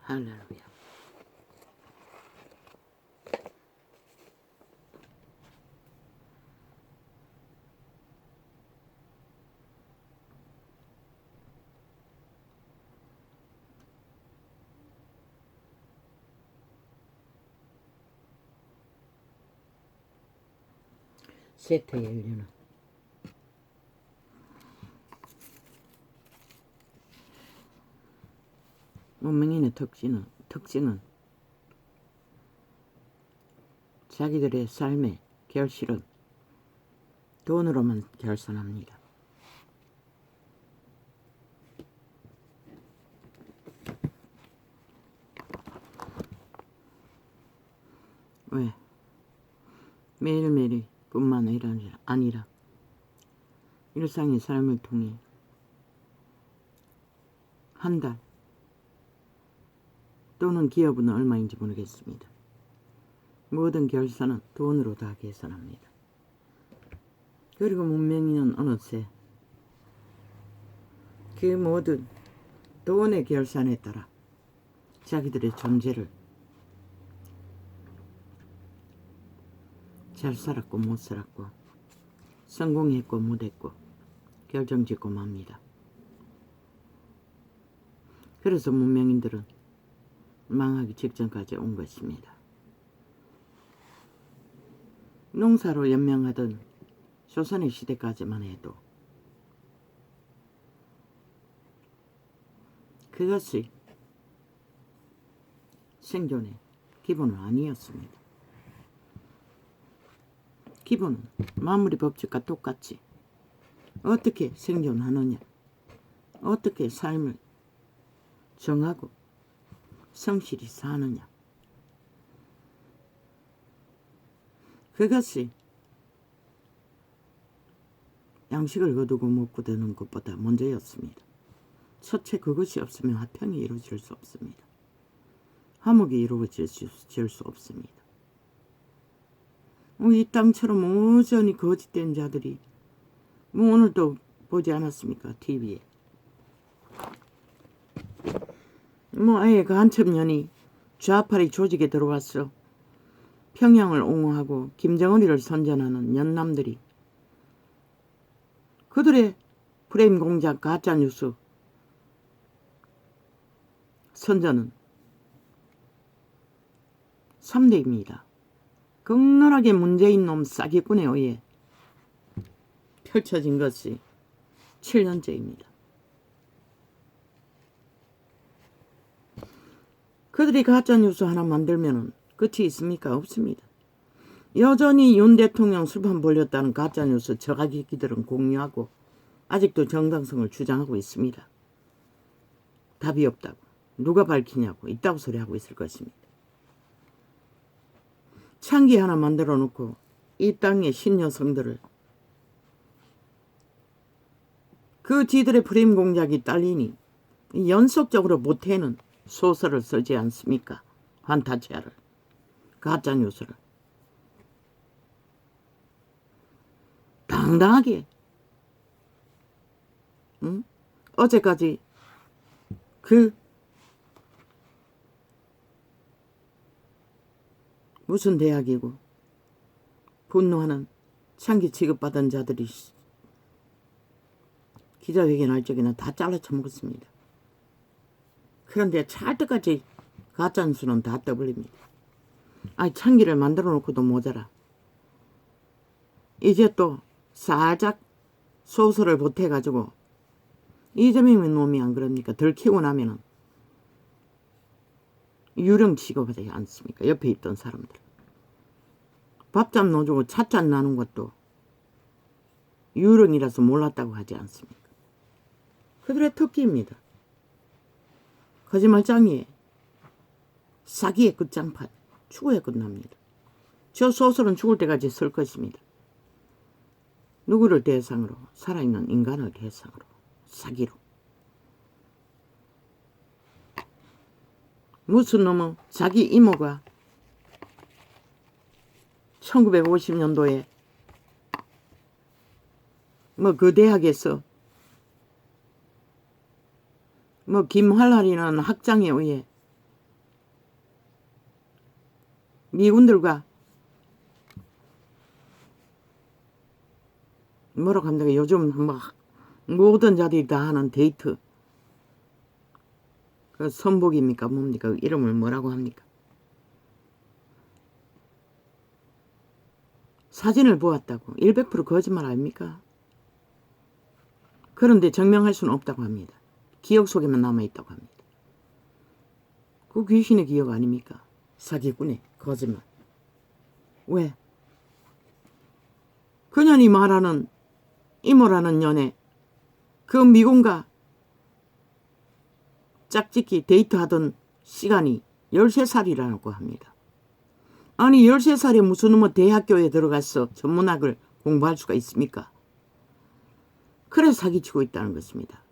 할렐루야. 세트 연료는 문명인의 특징은 자기들의 삶의 결실은 돈으로만 결산합니다. 왜? 매일매일 뿐만 아니라 일상의 삶을 통해 한 달 또는 기업은 얼마인지 모르겠습니다. 모든 결산은 돈으로 다 계산합니다. 그리고 문명인은 어느새 그 모든 돈의 결산에 따라 자기들의 존재를 잘 살았고 못 살았고 성공했고 못했고 결정짓고 맙니다. 그래서 문명인들은 망하기 직전까지 온 것입니다. 농사로 연명하던 조선의 시대까지만 해도 그것이 생존의 기본은 아니었습니다. 기본은 마무리 법칙과 똑같이 어떻게 생존하느냐, 어떻게 삶을 정하고 성실히 사느냐, 그것이 양식을 거두고 먹고 되는 것보다 먼저였습니다. 첫째, 그것이 없으면 화평이 이루어질 수 없습니다. 화목이 이루어질 수 없습니다. 이 땅처럼 오전히 거짓된 자들이 오늘도 보지 않았습니까? TV에. 아예 간첩년이 좌파리 조직에 들어와서 평양을 옹호하고 김정은이를 선전하는 연남들이 그들의 프레임 공작 가짜뉴스 선전은 3대입니다. 극렬하게 문재인 놈 싸기꾼에 의해 펼쳐진 것이 7년째입니다. 그들이 가짜뉴스 하나 만들면 끝이 있습니까? 없습니다. 여전히 윤 대통령 술판 벌렸다는 가짜뉴스 저가기들은 공유하고 아직도 정당성을 주장하고 있습니다. 답이 없다고, 누가 밝히냐고 있다고 소리하고 있을 것입니다. 창기 하나 만들어 놓고 이 땅의 신여성들을 그 지들의 프레임 공작이 딸리니 연속적으로 모태는 소설을 쓰지 않습니까? 판타지아를, 가짜뉴스를 당당하게 어제까지 그 무슨 대학이고 분노하는 창기 취급받은 자들이 기자회견할 적에는 다 잘라 쳐먹었습니다. 그런데 찰떡같이 가짜뉴스는 다 떠벌립니다. 창기를 만들어 놓고도 모자라. 이제 또 살짝 소설을 보태가지고 이재명의 놈이 안 그럽니까? 들키고 나면은 유령 취급하지 않습니까? 옆에 있던 사람들. 밥잔 넣어주고 찻잔 나눈 것도 유령이라서 몰랐다고 하지 않습니까? 그들의 특기입니다. 거짓말장이에 사기의 끝장판, 추구에 끝납니다. 저 소설은 죽을 때까지 쓸 것입니다. 누구를 대상으로? 살아있는 인간을 대상으로, 사기로. 무슨 놈은 자기 이모가 1950년도에 그 대학에서 김활랄이라는 학장에 의해 미군들과 뭐라고 합니까? 요즘 막 모든 자들이 다 하는 데이트. 그 선복입니까? 뭡니까? 그 이름을 뭐라고 합니까? 사진을 보았다고. 100% 거짓말 아닙니까? 그런데 증명할 수는 없다고 합니다. 기억 속에만 남아있다고 합니다. 그 귀신의 기억 아닙니까? 사기꾼의 거짓말. 왜? 그년이 말하는 이모라는 년에 그 미군과 짝짓기 데이트하던 시간이 13살이라고 합니다. 아니 13살에 무슨 뭐 대학교에 들어가서 전문학을 공부할 수가 있습니까? 그래서 사기치고 있다는 것입니다.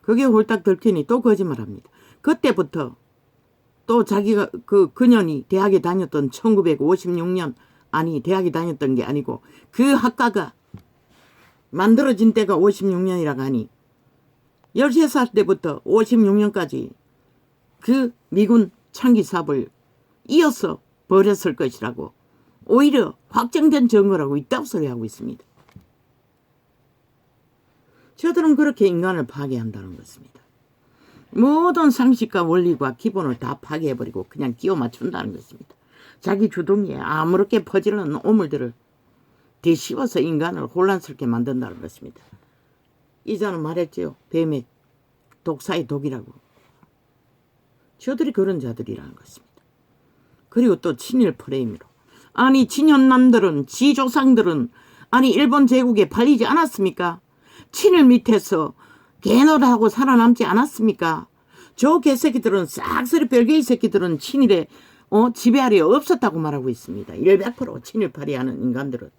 그게 홀딱 들키니 또 거짓말합니다. 그때부터 또 자기가 그년이 대학에 다녔던 1956년 아니 대학에 다녔던 게 아니고 그 학과가 만들어진 때가 56년이라고 하니 13살 때부터 56년까지 그 미군 창기 사업을 이어서 벌였을 것이라고 오히려 확정된 증거라고 있다고 소리하고 있습니다. 저들은 그렇게 인간을 파괴한다는 것입니다. 모든 상식과 원리과 기본을 다 파괴해버리고 그냥 끼워 맞춘다는 것입니다. 자기 주둥이에 아무렇게 퍼지는 오물들을 뒤집어서 인간을 혼란스럽게 만든다는 것입니다. 이자는 말했지요. 뱀의 독사의 독이라고. 저들이 그런 자들이라는 것입니다. 그리고 또 친일 프레임으로. 아니 친현남들은 지조상들은 아니 일본 제국에 팔리지 않았습니까? 친일 밑에서 개노하고 살아남지 않았습니까? 저 개새끼들은 싹쓸이 별개의 새끼들은 친일에 지배하려 없었다고 말하고 있습니다. 100% 친일파리 하는 인간들은.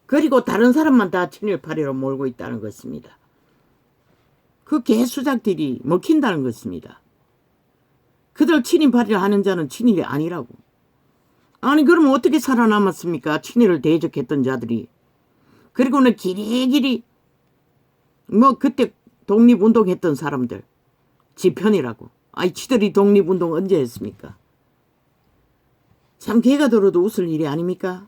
그리고 다른 사람만 다 친일파리로 몰고 있다는 것입니다. 그 개수작들이 먹힌다는 것입니다. 그들 친일파리를 하는 자는 친일이 아니라고. 아니 그러면 어떻게 살아남았습니까? 친일을 대적했던 자들이. 그리고는 길이길이 뭐 그때 독립운동했던 사람들 지편이라고. 아니 지들이 독립운동 언제 했습니까? 참 개가 들어도 웃을 일이 아닙니까?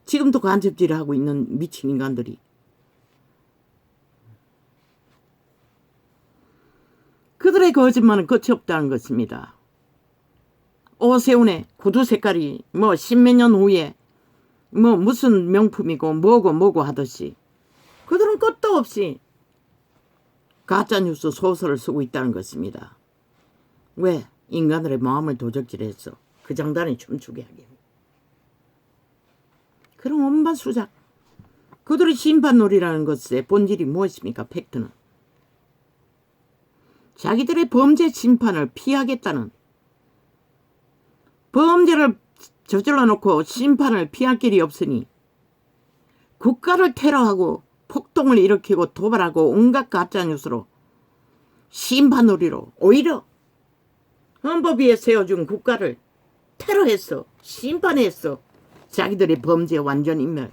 지금도 간첩질을 하고 있는 미친 인간들이. 그들의 거짓말은 끝이 없다는 것입니다. 오세훈의 구두 색깔이 뭐 십몇 년 후에 뭐 무슨 명품이고 뭐고 하듯이 그들은 끝도 없이 가짜뉴스 소설을 쓰고 있다는 것입니다. 왜? 인간들의 마음을 도적질해서 그 장단에 춤추게 하게. 그런 온갖 수작. 그들의 심판놀이라는 것의 본질이 무엇입니까? 팩트는. 자기들의 범죄 심판을 피하겠다는, 범죄를 저질러 놓고 심판을 피할 길이 없으니 국가를 테러하고 폭동을 일으키고 도발하고 온갖 가짜뉴스로 심판놀이로 오히려 헌법 위에 세워준 국가를 테러했어. 심판했어. 자기들의 범죄 완전 인멸,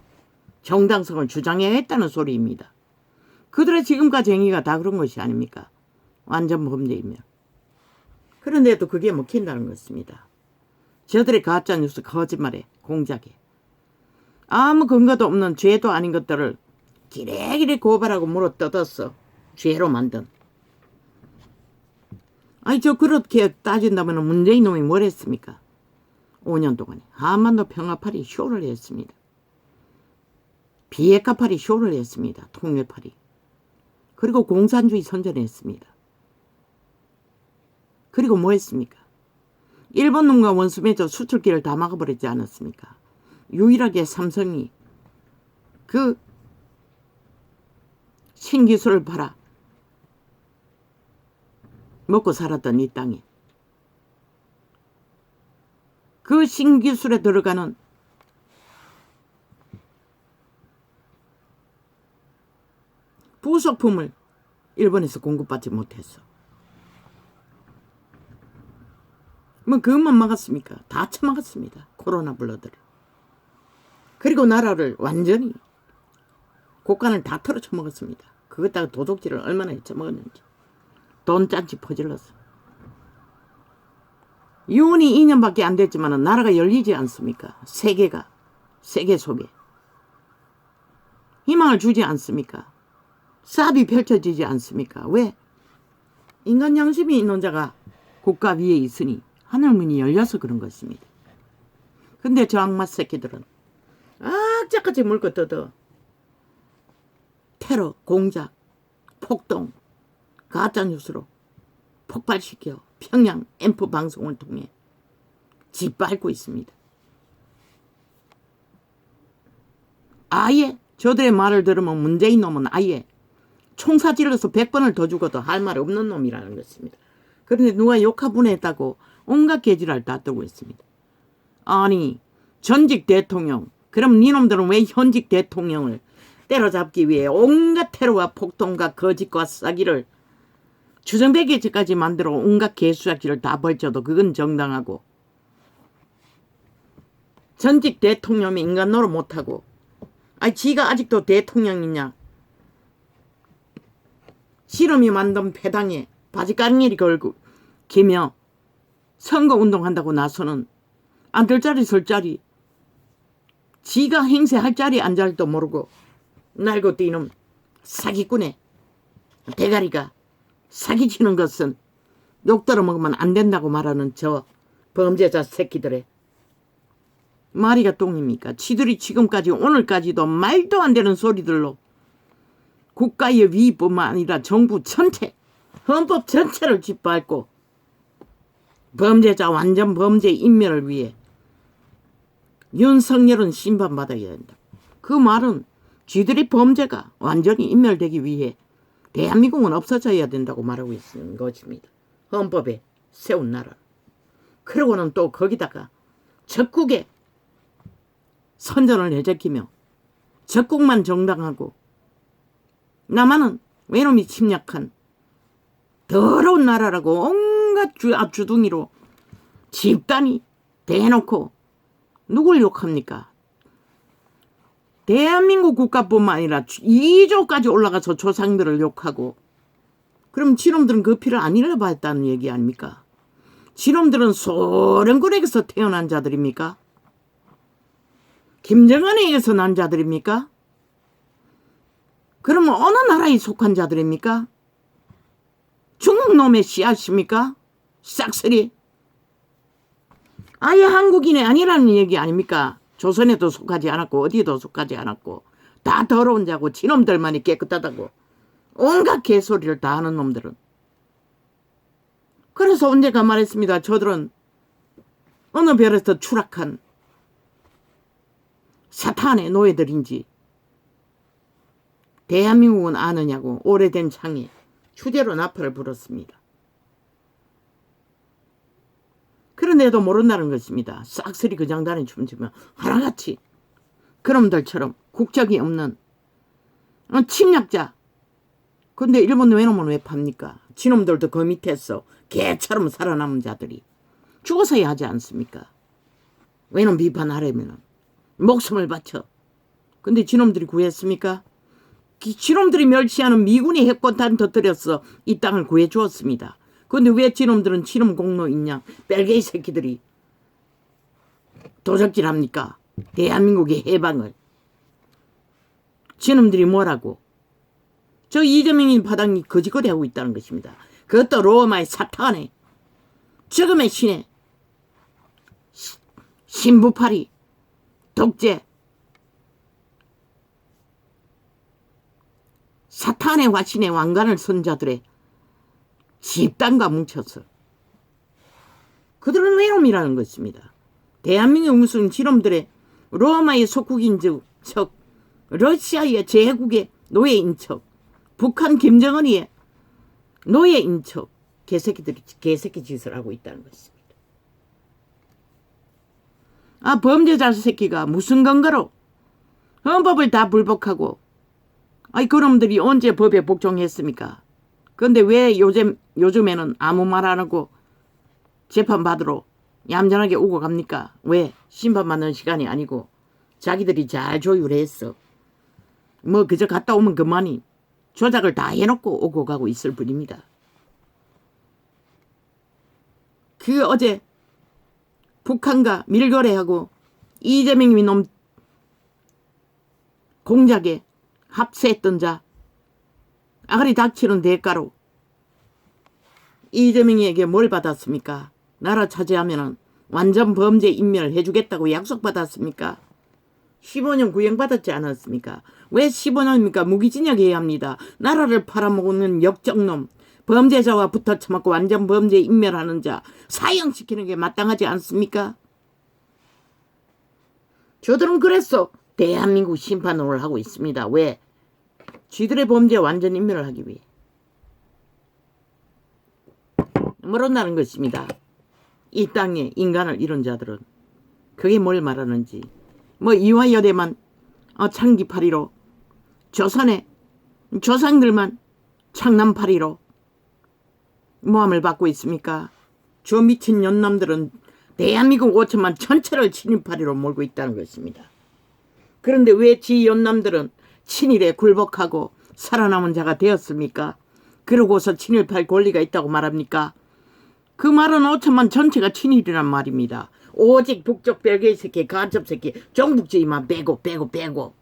정당성을 주장해야 했다는 소리입니다. 그들의 지금까지 행위가 다 그런 것이 아닙니까? 완전 범죄인멸. 그런데도 그게 먹힌다는 것입니다. 저들의 가짜뉴스 거짓말에 공작에 아무 근거도 없는 죄도 아닌 것들을 기레기레 고발하고 물어뜯었어. 죄로 만든. 아니 저 그렇게 따진다면 문재인 놈이 뭘 했습니까? 5년 동안에 한반도 평화파리 쇼를 했습니다. 비핵화파리 쇼를 했습니다. 통일파리. 그리고 공산주의 선전했습니다. 그리고 뭐 했습니까? 일본 놈과 원수 맺어 수출기를 다 막아버리지 않았습니까? 유일하게 삼성이 그 신기술을 팔아 먹고 살았던 이 땅에 그 신기술에 들어가는 부속품을 일본에서 공급받지 못했어. 뭐 그것만 막았습니까? 다 처막았습니다. 코로나 블러드를. 그리고 나라를 완전히 국간을 다 털어 쳐먹었습니다. 그것다가 도둑질을 얼마나 해쳐먹었는지. 돈 짠치 퍼질렀어. 유언이 2년밖에 안 됐지만 나라가 열리지 않습니까? 세계 속에 희망을 주지 않습니까? 사업이 펼쳐지지 않습니까? 왜? 인간 양심이 있는 자가 국가 위에 있으니 하늘문이 열려서 그런 것입니다. 근데 저 악마 새끼들은 악착같이 물고 뜯어 테러, 공작, 폭동, 가짜뉴스로 폭발시켜 평양 앰프 방송을 통해 짓밟고 있습니다. 아예 저들의 말을 들으면 문재인 놈은 아예 총사질러서 100번을 더 죽어도 할 말 없는 놈이라는 것입니다. 그런데 누가 욕하분했다고 온갖 개지랄 다 뜨고 있습니다. 아니 전직 대통령, 그럼 니놈들은 왜 현직 대통령을 때려잡기 위해 온갖 테러와 폭동과 거짓과 사기를 주정배기까지 만들어 온갖 개수작기를 다 벌쳐도 그건 정당하고, 전직 대통령이 인간 노릇 못하고 아니 지가 아직도 대통령이냐, 실험이 만든 패당에 바지가랑이를 걸고 기며 선거운동한다고 나서는 앉을 자리 설 자리, 지가 행세할 자리 앉을도 모르고 날고 뛰는 사기꾼의 대가리가 사기치는 것은 욕들어 먹으면 안 된다고 말하는 저 범죄자 새끼들의 말이가 똥입니까? 지들이 지금까지 오늘까지도 말도 안 되는 소리들로 국가의 위뿐만 아니라 정부 전체, 헌법 전체를 짓밟고 범죄자 완전 범죄 인멸을 위해 윤석열은 심판받아야 된다. 그 말은 쥐들이 범죄가 완전히 인멸되기 위해 대한민국은 없어져야 된다고 말하고 있는 것입니다. 헌법에 세운 나라. 그러고는 또 거기다가 적국에 선전을 내제끼며 적국만 정당하고 남한은 외놈이 침략한 더러운 나라라고 온갖 주둥이로 집단이 대놓고 누굴 욕합니까? 대한민국 국가뿐만 아니라 2조까지 올라가서 조상들을 욕하고, 그럼 지놈들은 그 피를 안 일러봤다는 얘기 아닙니까? 지놈들은 소련군에게서 태어난 자들입니까? 김정은에게서 난 자들입니까? 그러면 어느 나라에 속한 자들입니까? 중국 놈의 씨앗입니까? 싹쓸이. 아예 한국인이 아니라는 얘기 아닙니까? 조선에도 속하지 않았고 어디에도 속하지 않았고 다 더러운 자고 지놈들만이 깨끗하다고 온갖 개소리를 다 하는 놈들은. 그래서 언제가 말했습니다. 저들은 어느 별에서 추락한 사탄의 노예들인지 대한민국은 아느냐고 오래된 창에 추제로 나팔을 불었습니다. 그런데도 모른다는 것입니다. 싹쓸이 그 장단에 춤추면 하나같이 그놈들처럼 국적이 없는 침략자. 근데 일본 외놈은 왜 팝니까? 지놈들도 그 밑에서 개처럼 살아남은 자들이 죽어서야 하지 않습니까? 외놈 비판하려면 목숨을 바쳐. 근데 지놈들이 구했습니까? 지놈들이 멸시하는 미군이 핵폭탄 터뜨려서 이 땅을 구해주었습니다. 근데 왜 지놈들은 지놈 공로 있냐? 뺄개이 새끼들이 도적질합니까? 대한민국의 해방을. 지놈들이 뭐라고? 저 이재명이 바닥이 거짓거리 하고 있다는 것입니다. 그것도 로마의 사탄의 죽음의 신의 신부파리 독재 사탄의 화신의 왕관을 쓴 자들의 집단과 뭉쳐서 그들은 외놈이라는 것입니다. 대한민국 무슨 지놈들의 로마의 속국인 척, 러시아의 제국의 노예인 척, 북한 김정은이의 노예인 척, 개새끼들이 개새끼 짓을 하고 있다는 것입니다. 아, 범죄자 새끼가 무슨 근거로 헌법을 다 불복하고, 아이 그놈들이 언제 법에 복종했습니까? 그런데 왜 요즘에는 아무 말 안 하고 재판받으러 얌전하게 오고 갑니까? 왜? 심판받는 시간이 아니고 자기들이 잘 조율했어. 뭐 그저 갔다 오면 그만이 조작을 다 해놓고 오고 가고 있을 뿐입니다. 그 어제 북한과 밀거래하고 이재명 이놈 공작에 합세했던 자 아가리 닥치는 대가로 이재명에게 뭘 받았습니까? 나라 차지하면 완전 범죄 인멸 해주겠다고 약속받았습니까? 15년 구형받았지 않았습니까? 왜 15년입니까? 무기징역해야 합니다. 나라를 팔아먹는 역적놈, 범죄자와 붙어 처먹고 완전 범죄 인멸하는 자 사형시키는 게 마땅하지 않습니까? 저들은 그랬어. 대한민국 심판을 하고 있습니다. 왜? 쥐들의 범죄 완전 인멸을 하기 위해. 모른다는 것입니다. 이 땅에 인간을 잃은 자들은. 그게 뭘 말하는지. 뭐 이화여대만 창기파리로, 조선의 조상들만 창남파리로 모함을 받고 있습니까? 저 미친 연남들은 대한민국 5천만 전체를 친일파리로 몰고 있다는 것입니다. 그런데 왜 지 연남들은 친일에 굴복하고 살아남은 자가 되었습니까? 그러고서 친일파일 권리가 있다고 말합니까? 그 말은 5천만 전체가 친일이란 말입니다. 오직 북쪽 별개의 새끼, 간첩 새끼, 종북주의만 빼고.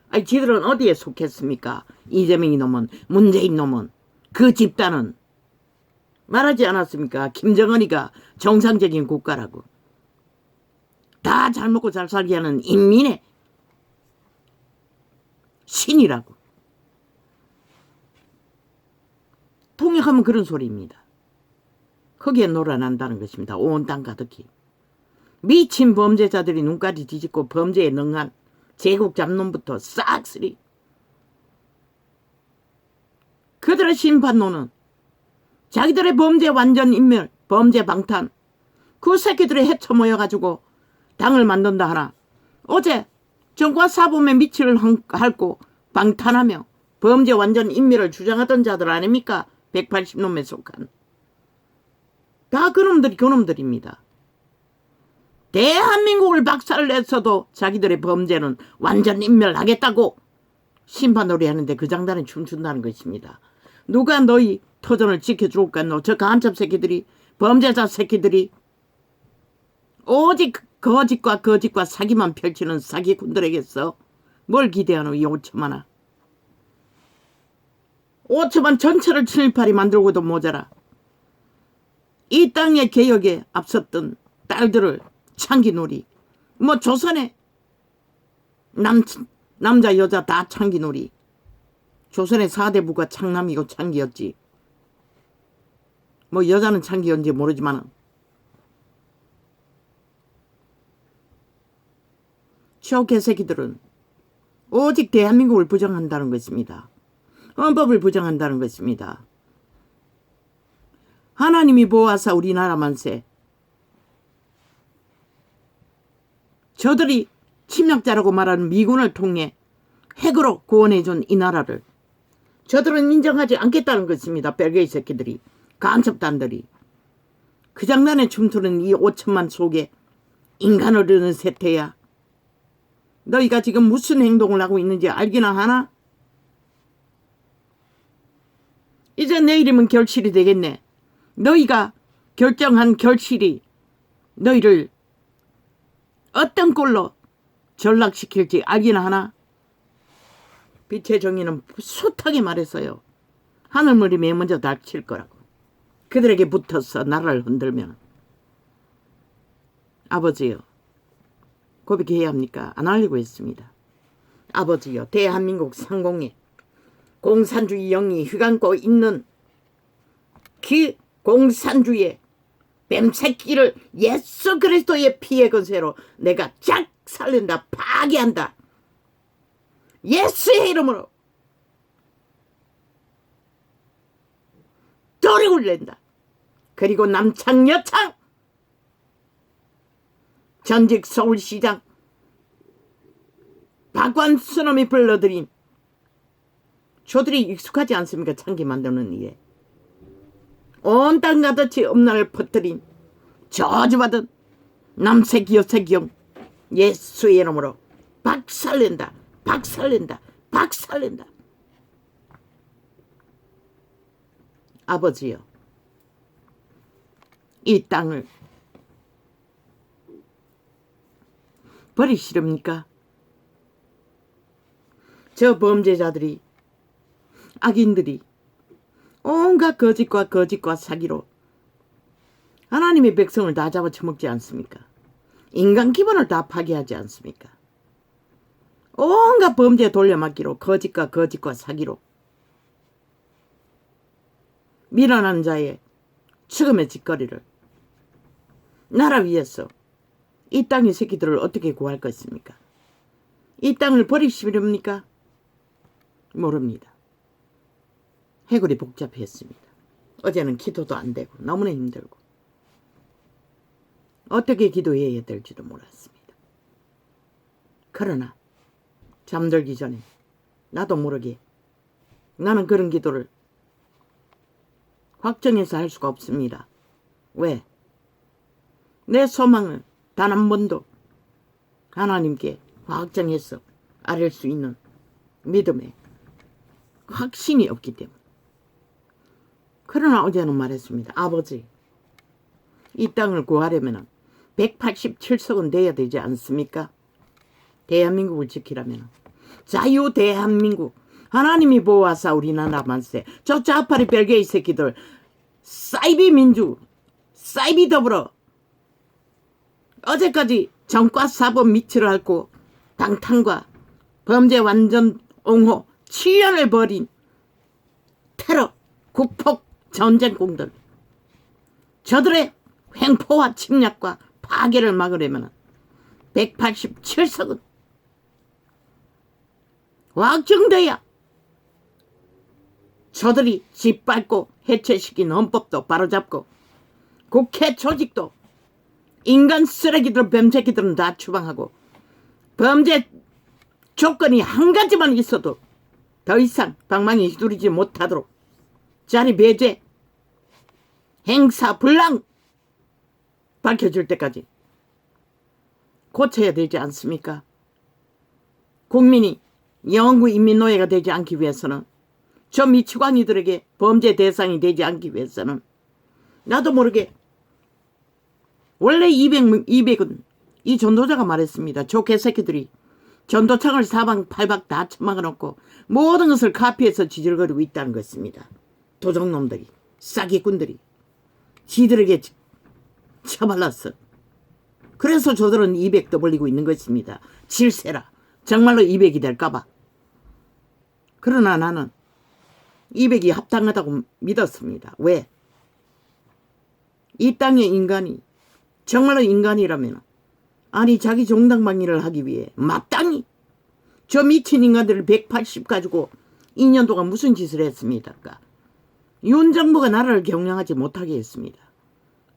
아니 지들은 어디에 속했습니까? 이재명이 놈은, 문재인 놈은, 그 집단은 말하지 않았습니까? 김정은이가 정상적인 국가라고. 다 잘 먹고 잘 살게 하는 인민의 신이라고. 통역하면 그런 소리입니다. 거기에 놀아난다는 것입니다. 온 땅 가득히. 미친 범죄자들이 눈까지 뒤집고 범죄에 능한 제국 잡놈부터 싹쓸이. 그들의 심판론은 자기들의 범죄 완전 인멸, 범죄 방탄. 그 새끼들이 헤쳐 모여가지고 당을 만든다 하나. 어제 정과 사범의 미치를 핥고 방탄하며 범죄 완전 인멸을 주장하던 자들 아닙니까? 180놈에 속한. 다 그놈들입니다. 대한민국을 박살을 냈어도 자기들의 범죄는 완전 인멸하겠다고 심판놀이 하는데 그 장단에 춤춘다는 것입니다. 누가 너희 터전을 지켜줄까? 저 간첩 새끼들이, 범죄자 새끼들이 오직 거짓과 사기만 펼치는 사기꾼들에게서 뭘 기대하노? 이 5천만아. 5천만 전체를 친일파리 만들고도 모자라. 이 땅의 개혁에 앞섰던 딸들을 창기놀이. 뭐 조선의 남자 여자 다 창기놀이. 조선의 4대 부가 창남이고 창기였지. 뭐 여자는 창기였는지 모르지만 저 개새끼들은 오직 대한민국을 부정한다는 것입니다. 헌법을 부정한다는 것입니다. 하나님이 보아사 우리나라 만세. 저들이 침략자라고 말하는 미군을 통해 핵으로 구원해준 이 나라를 저들은 인정하지 않겠다는 것입니다. 별개의 새끼들이, 간첩단들이. 그 장난에 춤추는 이 5천만 속에 인간을 얻는 세태야. 너희가 지금 무슨 행동을 하고 있는지 알기나 하나? 이제 내일이면 결실이 되겠네. 너희가 결정한 결실이 너희를 어떤 꼴로 전락시킬지 알기나 하나? 빛의 정의는 숱하게 말했어요. 하늘물이 맨 먼저 닥칠 거라고. 그들에게 붙어서 나라를 흔들면. 아버지요. 고백해야 합니까? 안 하려고 했습니다. 아버지요. 대한민국 상공에 공산주의 영이 휘감고 있는 그 공산주의의 뱀새끼를 예수 그리스도의 피의 권세로 내가 쫙 살린다. 파괴한다. 예수의 이름으로 돌이굴 낸다. 그리고 남창 여창 전직 서울시장 박완수놈이 불러들인 저들이 익숙하지 않습니까? 창기 만드는 일에. 온 땅 가득히 음란을 퍼뜨린 저주받은 남새끼 여새끼형 예수의 이름으로 박살낸다. 박살낸다. 박살낸다. 아버지여, 이 땅을 버리시렵니까? 저 범죄자들이, 악인들이 온갖 거짓과 사기로 하나님의 백성을 다 잡아쳐먹지 않습니까? 인간 기본을 다 파괴하지 않습니까? 온갖 범죄 돌려막기로 거짓과 사기로 밀어난 자의 죽음의 짓거리를 나라 위에서 이 땅의 새끼들을 어떻게 구할 것입니까? 이 땅을 버리시렵니까? 모릅니다. 해골이 복잡했습니다. 어제는 기도도 안 되고 너무나 힘들고 어떻게 기도해야 될지도 몰랐습니다. 그러나 잠들기 전에 나도 모르게 나는 그런 기도를 확정해서 할 수가 없습니다. 왜? 내 소망을 단 한 번도 하나님께 확정해서 아릴 수 있는 믿음에 확신이 없기 때문에. 그러나 어제는 말했습니다. 아버지, 이 땅을 구하려면 187석은 돼야 되지 않습니까? 대한민국을 지키려면. 자유 대한민국. 하나님이 보호하사 우리나라 만세. 저 좌파리 별개의 새끼들, 사이비 민주, 사이비 더불어 어제까지 정과 사법 미치를 앓고 방탕과 범죄 완전 옹호 7년을 벌인 테러, 국폭, 전쟁공들, 저들의 횡포와 침략과 파괴를 막으려면 187석은 확정돼야 저들이 짓밟고 해체시킨 헌법도 바로잡고 국회 조직도 인간 쓰레기들 뱀새끼들은 다 추방하고 범죄 조건이 한 가지만 있어도 더 이상 방망이 휘두르지 못하도록 자리 배제, 행사 불량 밝혀질 때까지 고쳐야 되지 않습니까? 국민이 영구 인민노예가 되지 않기 위해서는, 저 미치광이들에게 범죄 대상이 되지 않기 위해서는 나도 모르게 원래 200은 이 전도자가 말했습니다. 저 개새끼들이 전도창을 사방팔박 다 처막아놓고 모든 것을 카피해서 지질거리고 있다는 것입니다. 도적놈들이, 싸기꾼들이 지들에게 처발랐어. 그래서 저들은 200 떠벌리고 있는 것입니다. 질세라. 정말로 200이 될까봐. 그러나 나는 200이 합당하다고 믿었습니다. 왜? 이 땅의 인간이 정말로 인간이라면, 아니 자기 정당방위를 하기 위해 마땅히 저 미친 인간들을 180 가지고 2년 동안 무슨 짓을 했습니까? 윤 정부가 나라를 경영하지 못하게 했습니다.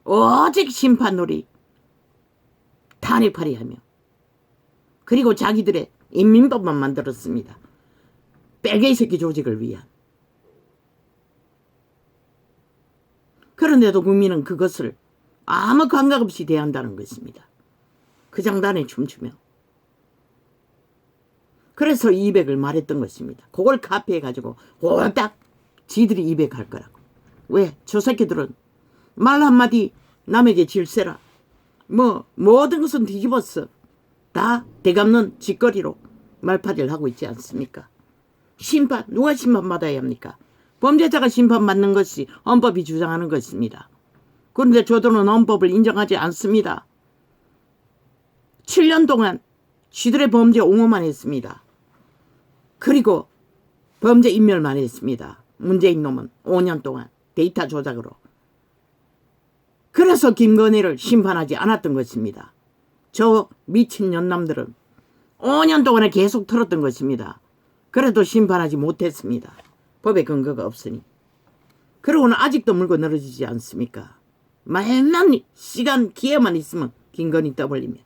오직 심판놀이, 탄핵팔이하며, 그리고 자기들의 인민법만 만들었습니다. 빨갱이 새끼 조직을 위한. 그런데도 국민은 그것을 아무 감각 없이 대한다는 것입니다. 그 장단에 춤추며. 그래서 200을 말했던 것입니다. 그걸 카피해가지고 홀딱 지들이 200 할 거라고. 왜? 저 새끼들은 말 한마디 남에게 질세라. 모든 것은 뒤집었어. 다 대감는 짓거리로 말파리를 하고 있지 않습니까? 심판, 누가 심판받아야 합니까? 범죄자가 심판받는 것이 헌법이 주장하는 것입니다. 그런데 저들은 헌법을 인정하지 않습니다. 7년 동안 쥐들의 범죄 옹호만 했습니다. 그리고 범죄 인멸만 했습니다. 문재인 놈은 5년 동안 데이터 조작으로. 그래서 김건희를 심판하지 않았던 것입니다. 저 미친 년남들은 5년 동안에 계속 털었던 것입니다. 그래도 심판하지 못했습니다. 법에 근거가 없으니. 그러고는 아직도 물고 늘어지지 않습니까? 맨날 시간 기회만 있으면 김건희 떠벌리면.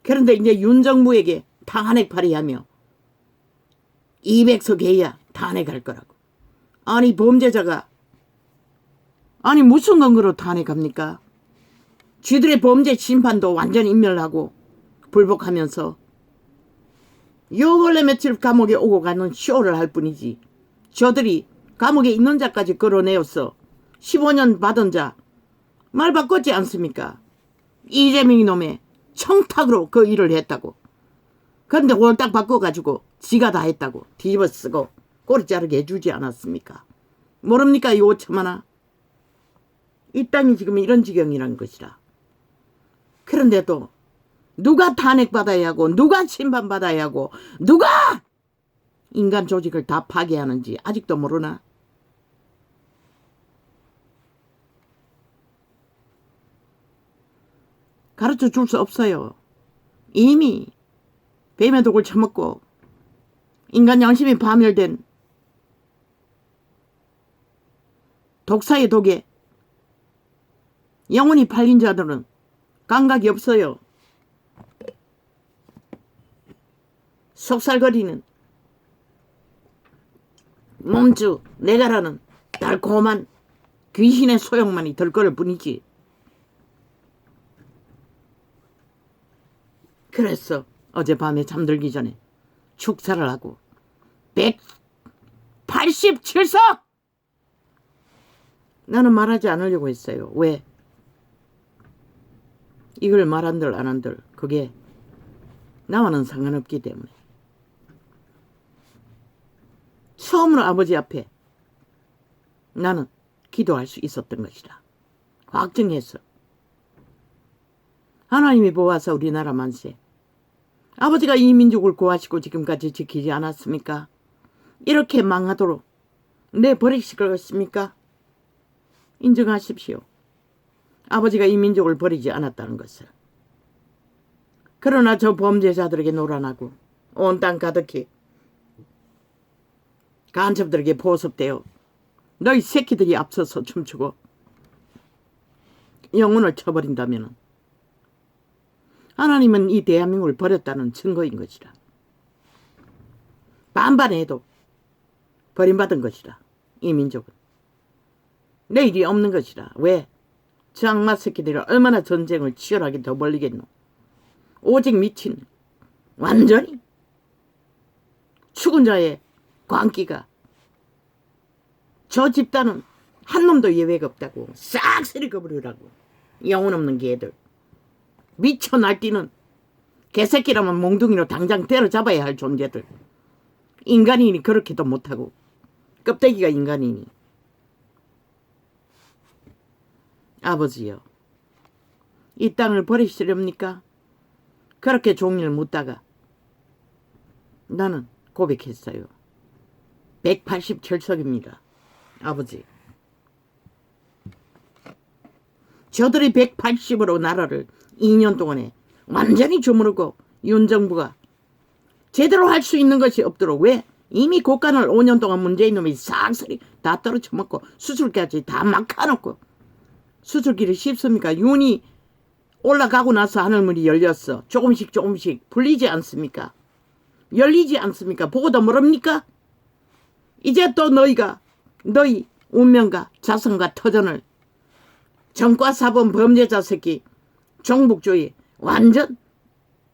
그런데 이제 윤 정부에게 탄핵팔이하며 200석 해야 탄핵할 거라고. 아니 범죄자가 아니 무슨 근거로 탄핵합니까? 쥐들의 범죄 심판도 완전 인멸하고 불복하면서 요 원래 며칠 감옥에 오고 가는 쇼를 할 뿐이지, 저들이 감옥에 있는 자까지 끌어내었어. 15년 받은 자 말 바꿨지 않습니까? 이재명 놈의 청탁으로 그 일을 했다고. 그런데 홀딱 바꿔가지고 지가 다 했다고 뒤집어 쓰고 꼬리 자르게 해주지 않았습니까? 모릅니까? 이 5천만원. 이 땅이 지금 이런 지경이란 것이라. 그런데도 누가 탄핵받아야 하고 누가 심판받아야 하고 누가 인간 조직을 다 파괴하는지 아직도 모르나? 가르쳐 줄 수 없어요. 이미 뱀의 독을 처먹고 인간 양심이 파멸된 독사의 독에 영혼이 팔린 자들은 감각이 없어요. 속살거리는 몸주 내가라는 달콤한 귀신의 소용만이 들 거를 뿐이지. 그래서 어젯밤에 잠들기 전에 축사를 하고 187석! 나는 말하지 않으려고 했어요. 왜? 이걸 말한들 안 한들 그게 나와는 상관없기 때문에. 처음으로 아버지 앞에 나는 기도할 수 있었던 것이다. 확증했어. 하나님이 보아서 우리나라 만세. 아버지가 이 민족을 구하시고 지금까지 지키지 않았습니까? 이렇게 망하도록 내버리실 것입니까? 인정하십시오. 아버지가 이 민족을 버리지 않았다는 것을. 그러나 저 범죄자들에게 노란하고 온 땅 가득히 간첩들에게 보습되어 너희 새끼들이 앞서서 춤추고 영혼을 쳐버린다면 하나님은 이 대한민국을 버렸다는 증거인 것이라. 반반해도 버림받은 것이라. 이 민족은 내일이 없는 것이라. 왜? 저 악마 새끼들이 얼마나 전쟁을 치열하게 더 벌리겠노. 오직 미친 완전히 죽은 자의 광기가 저 집단은 한 놈도 예외가 없다고 싹쓸이 거부르라고. 영혼 없는 개들, 미쳐 날뛰는 개새끼라면 몽둥이로 당장 때려잡아야 할 존재들. 인간이니 그렇게도 못하고 껍데기가 인간이니. 아버지요, 이 땅을 버리시렵니까? 그렇게 종일 묻다가 나는 고백했어요. 187석입니다. 아버지, 저들이 180으로 나라를 2년 동안에 완전히 주무르고 윤 정부가 제대로 할 수 있는 것이 없도록. 왜? 이미 국간을 5년 동안 문재인 놈이 싹쓸이 다 떨어쳐먹고 수술까지 다 막아놓고. 수술길이 쉽습니까? 윤이 올라가고 나서 하늘문이 열렸어. 조금씩 조금씩 풀리지 않습니까? 열리지 않습니까? 보고도 모릅니까? 이제 또 너희가 너희 운명과 자선과 터전을 정과사범 범죄자 새끼 종북주의 완전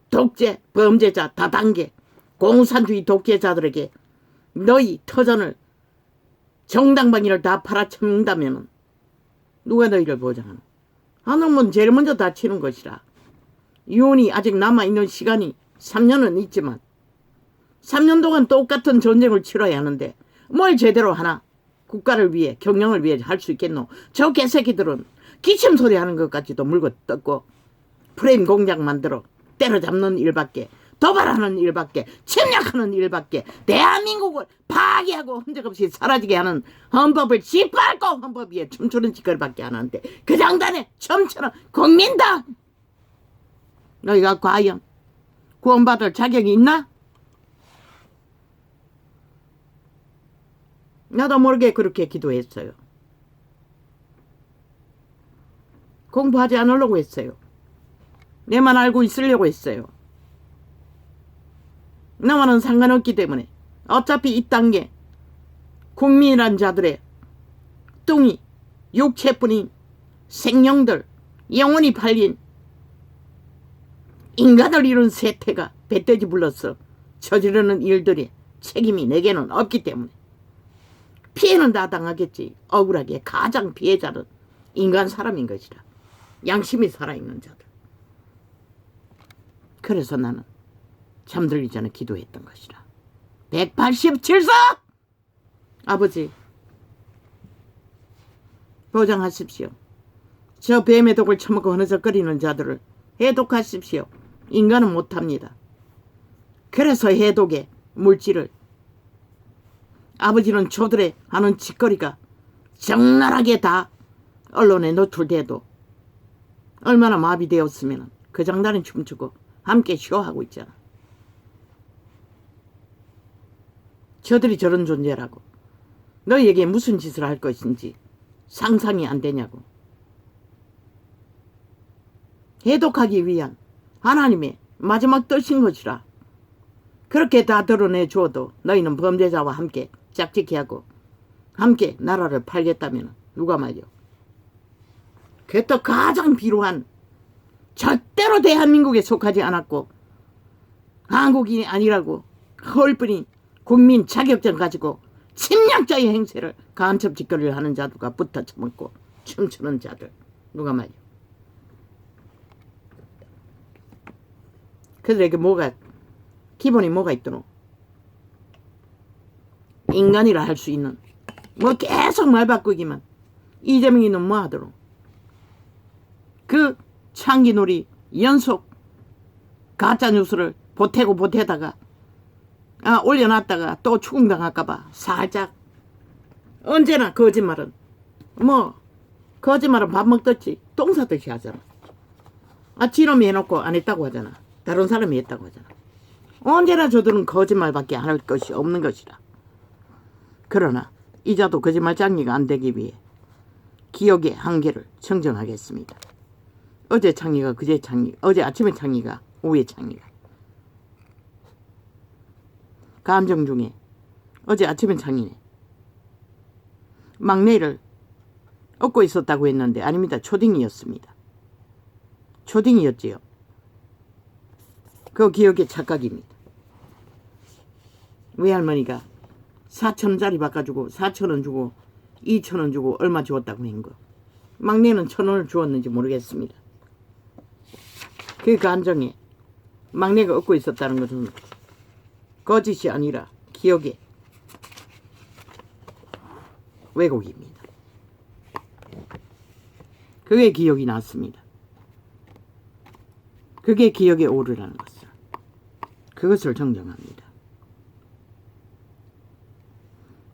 독재 범죄자 다단계 공산주의 독재자들에게 너희 터전을 정당방위를 다 팔아쳐먹는다면 누가 너희를 보장하노? 하늘문 제일 먼저 다치는 것이라. 윤이 아직 남아있는 시간이 3년은 있지만 3년 동안 똑같은 전쟁을 치러야 하는데 뭘 제대로 하나? 국가를 위해 경영을 위해 할 수 있겠노? 저 개새끼들은 기침소리 하는 것까지도 물고 뜯고 프레임 공장 만들어 때려잡는 일밖에, 도발하는 일밖에, 침략하는 일밖에, 대한민국을 파괴하고 흔적없이 사라지게 하는 헌법을 짓밟고 헌법 위에 춤추는 짓거리밖에 안 하는데 그 장단에 춤추는 국민당! 너희가 과연 구원받을 자격이 있나? 나도 모르게 그렇게 기도했어요. 공부하지 않으려고 했어요. 내만 알고 있으려고 했어요. 나와는 상관없기 때문에 어차피 이 땅에 국민이란 자들의 뚱이 육체뿐인 생명들, 영혼이 팔린 인간을 이룬 세태가 배떼지 불러서 저지르는 일들의 책임이 내게는 없기 때문에 피해는 다 당하겠지. 억울하게 가장 피해자는 인간 사람인 것이라. 양심이 살아있는 자들. 그래서 나는 잠들기 전에 기도했던 것이라. 187석! 아버지 보장하십시오. 저 뱀의 독을 처먹고 흐느적거리는 자들을 해독하십시오. 인간은 못합니다. 그래서 해독의 물질을 아버지는 저들의 하는 짓거리가 적나라하게 다 언론에 노출돼도 얼마나 마비되었으면 그 장단에 춤추고 함께 쇼하고 있잖아. 저들이 저런 존재라고 너희에게 무슨 짓을 할 것인지 상상이 안 되냐고. 해독하기 위한 하나님의 마지막 뜻인 것이라. 그렇게 다 드러내 주어도 너희는 범죄자와 함께 짝짓기 하고 함께 나라를 팔겠다면 누가 말이요. 그게 또 가장 비루한 절대로 대한민국에 속하지 않았고 한국인이 아니라고 헐뿐이 국민 자격증 가지고 침략자의 행세를 간첩 짓거리를 하는 자들과 붙어 처먹고 춤추는 자들 누가 말이요. 그들에게 뭐가 기본이 뭐가 있더노. 인간이라 할 수 있는 뭐 계속 말 바꾸기만. 이재명이는 뭐 하더노. 그 창기놀이 연속 가짜뉴스를 보태다가 올려놨다가 또 추궁당할까봐 살짝 언제나 거짓말은 거짓말은 밥 먹듯이 똥 사듯이 하잖아. 지놈이 해놓고 안 했다고 하잖아. 다른 사람이 했다고 하잖아. 언제나 저들은 거짓말밖에 안 할 것이 없는 것이라. 그러나 이자도 거짓말장이가 안 되기 위해 기억의 한계를 청정하겠습니다. 어제 창의가 그제 창의, 어제 아침에 창의가 오후에 창의가. 감정 중에 어제 아침엔 창의네. 막내를 얻고 있었다고 했는데 아닙니다. 초딩이었습니다. 초딩이었지요. 그 기억의 착각입니다. 외할머니가 4,000원짜리 바꿔주고 4,000원 주고 2,000원 주고 얼마 주었다고 한 거. 막내는 1,000원을 주었는지 모르겠습니다. 그 감정에 막내가 얻고 있었다는 것은 거짓이 아니라 기억의 왜곡입니다. 그게 기억이 났습니다. 그게 기억의 오류라는 것을. 그것을 정정합니다.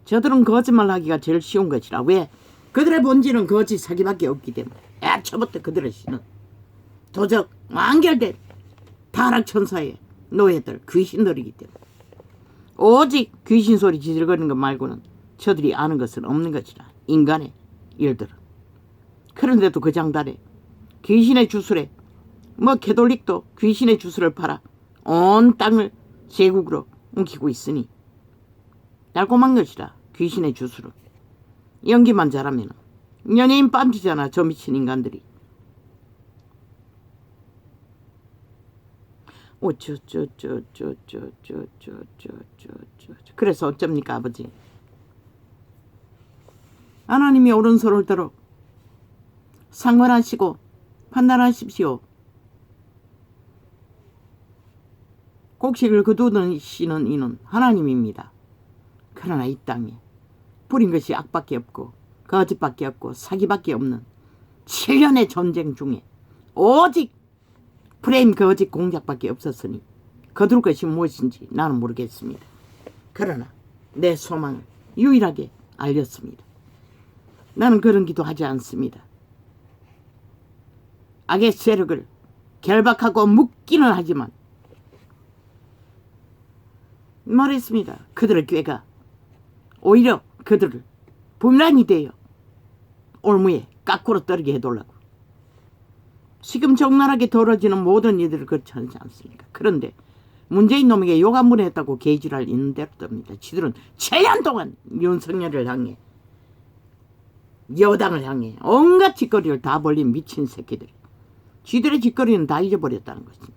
저들은 거짓말하기가 제일 쉬운 것이라. 왜? 그들의 본질은 거짓 사기밖에 없기 때문에. 애초부터 그들의 신은 도적 완결된 타락천사의 노예들 귀신들이기 때문에. 오직 귀신 소리 지질거리는 것 말고는 저들이 아는 것은 없는 것이라. 인간의 일들은. 그런데도 그 장단에 귀신의 주술에 캐톨릭도 귀신의 주술을 팔아 온 땅을 제국으로 옮기고 있으니 달콤한 것이라. 귀신의 주술은 연기만 잘하면 연예인 빤지잖아. 저 미친 인간들이. 그래서 어쩝니까 아버지. 하나님이 오른손을 들어 상관하시고 판단하십시오. 곡식을 거두시는 이는 하나님입니다. 그러나 이 땅에 뿌린 것이 악밖에 없고 거짓밖에 없고 사기밖에 없는 7년의 전쟁 중에 오직 프레임 거짓 공작밖에 없었으니 거둘 것이 무엇인지 나는 모르겠습니다. 그러나 내 소망을 유일하게 알렸습니다. 나는 그런 기도하지 않습니다. 악의 세력을 결박하고 묶기는 하지만 말했습니다. 그들의 꾀가 오히려 그들을 분란이 되어 올무에 까꾸로 떨게 해달라고. 지금 적나라하게 벌어지는 모든 일들을 그렇지 않습니까? 그런데 문재인 놈에게 욕 한 번 했다고 개지랄 있는 대로 뜹니다. 지들은 7년 동안 윤석열을 향해 여당을 향해 온갖 짓거리를 다 벌린 미친 새끼들이 지들의 짓거리는 다 잊어버렸다는 것입니다.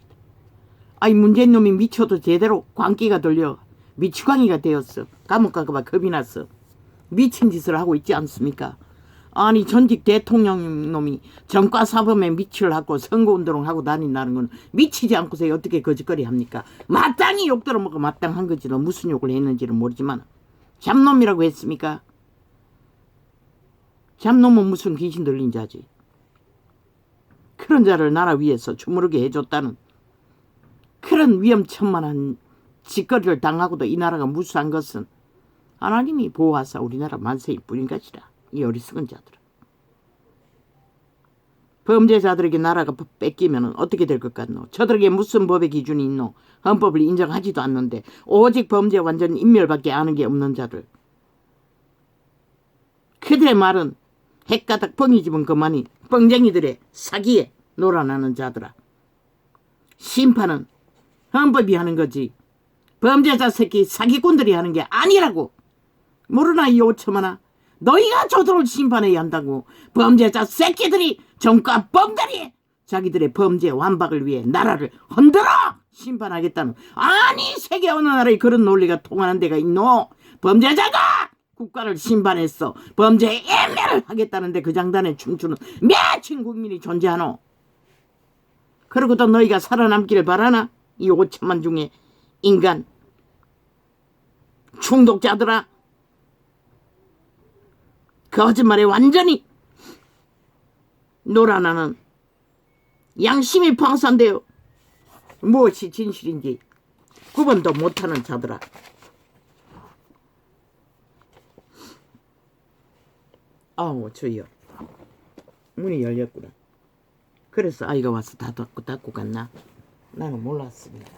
문재인 놈이 미쳐도 제대로 광기가 돌려 미치광이가 되었어. 감옥 갈까봐 겁이 났어. 미친 짓을 하고 있지 않습니까? 아니 전직 대통령 놈이 전과사범에 미치를 하고 선거운동을 하고 다닌다는 건 미치지 않고서 어떻게 거짓거리 합니까? 마땅히 욕 들어먹고 마땅한 거지도 무슨 욕을 했는지는 모르지만 잡놈이라고 했습니까? 잡놈은 무슨 귀신 들린 자지. 그런 자를 나라 위에서 주무르게 해줬다는 그런 위험천만한 짓거리를 당하고도 이 나라가 무수한 것은 하나님이 보호하사 우리나라 만세일 뿐인 것이라. 이 어리석은 자들은. 범죄자들에게 나라가 뺏기면 어떻게 될 것 같노? 저들에게 무슨 법의 기준이 있노? 헌법을 인정하지도 않는데 오직 범죄 완전 인멸밖에 아는 게 없는 자들. 그들의 말은 핵가닥 뻥이 집은 그만이 뻥쟁이들의 사기에 놀아나는 자들아. 심판은 헌법이 하는 거지 범죄자 새끼 사기꾼들이 하는 게 아니라고. 모르나 이 오천만아. 너희가 저들을 심판해야 한다고. 범죄자 새끼들이 정과범들이 자기들의 범죄 완박을 위해 나라를 흔들어 심판하겠다는. 아니 세계 어느 나라에 그런 논리가 통하는 데가 있노? 범죄자가 국가를 심판했어. 범죄에 인멸을 하겠다는데 그 장단에 춤추는 몇천 국민이 존재하노? 그러고도 너희가 살아남기를 바라나? 이 5천만 중에 인간 중독자들아. 거짓말에 완전히 놀아나는 양심이 방산되어 무엇이 진실인지 구분도 못하는 자들아. 아우 주여. 문이 열렸구나. 그래서 아이가 와서 다 닫고 갔나? 나는 몰랐습니다.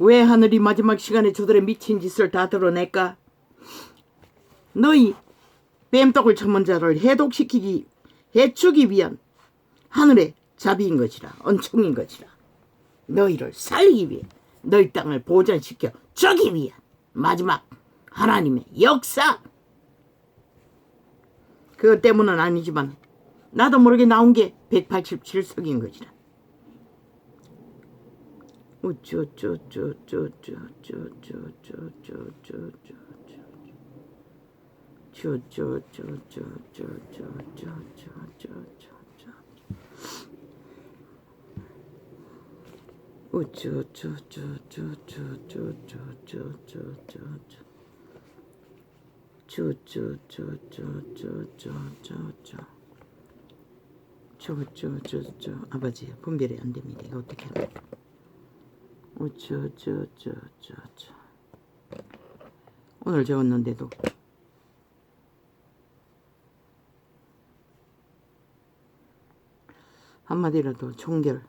왜 하늘이 마지막 시간에 저들의 미친 짓을 다 드러낼까? 너희 뱀떡을 쳐문 자를 해축이 위한 하늘의 자비인 것이라. 은총인 것이라. 너희를 살리기 위해 너희 땅을 보존시켜 주기 위한 마지막 하나님의 역사. 그것 때문은 아니지만 나도 모르게 나온 게 187석인 것이라. 아버지 분별이 안 됩니다. 이거 어떻게 합니까? 오늘 적었는데도 한마디라도 총결.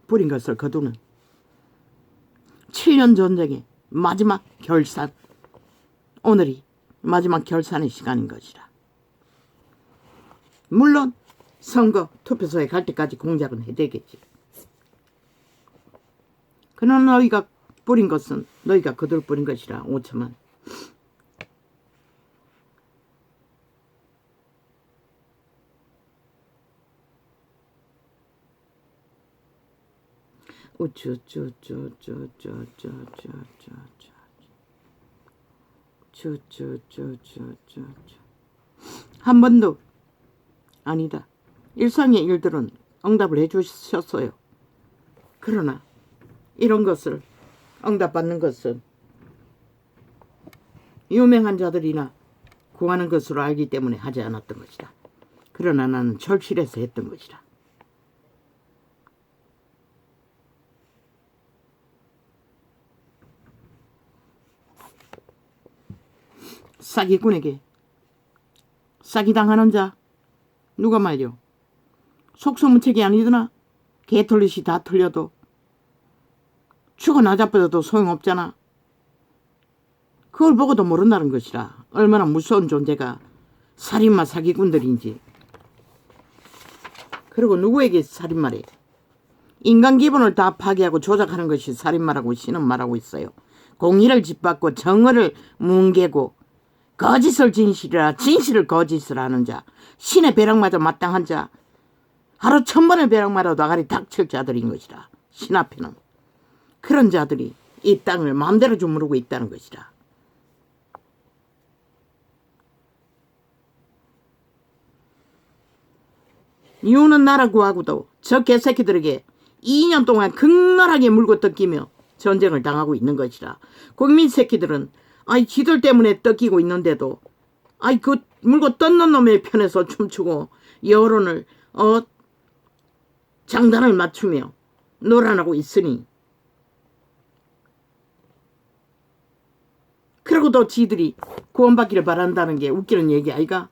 뿌린 것을 거두는 7년 전쟁의 마지막 결산. 오늘이 마지막 결산의 시간인 것이라. 물론 선거 투표소에 갈 때까지 공작은 해야 되겠지. 그러나 너희가 뿌린 것은 너희가 그들 뿌린 것이라. 5천만. 한 번도 아니다. 일상의 일들은 응답을 해주셨어요. 그러나 이런 것을 응답받는 것은 유명한 자들이나 구하는 것으로 알기 때문에 하지 않았던 것이다. 그러나 나는 절실해서 했던 것이다. 사기꾼에게 사기당하는 자, 누가 말려? 속소문책이 아니더나? 개털릿이 다 틀려도 죽어 나자빠져도 소용없잖아. 그걸 보고도 모른다는 것이라. 얼마나 무서운 존재가 살인마 사기꾼들인지. 그리고 누구에게 살인마래? 인간 기본을 다 파괴하고 조작하는 것이 살인마라고 신은 말하고 있어요. 공의를 짓밟고 정의를 뭉개고 거짓을 진실이라 진실을 거짓을 하는 자, 신의 벼락마저 마땅한 자, 하루 1000번의 벼락마저도 아가리 닥칠 자들인 것이라. 신 앞에는 그런 자들이 이 땅을 마음대로 주무르고 있다는 것이라. 이유는 나라 구하고도 저 개새끼들에게 2년 동안 극렬하게 물고 뜯기며 전쟁을 당하고 있는 것이라. 국민 새끼들은 지들 때문에 뜯기고 있는데도 그 물고 뜯는 놈의 편에서 춤추고 여론을 장단을 맞추며 노란하고 있으니, 그러고도 지들이 구원받기를 바란다는 게 웃기는 얘기 아이가?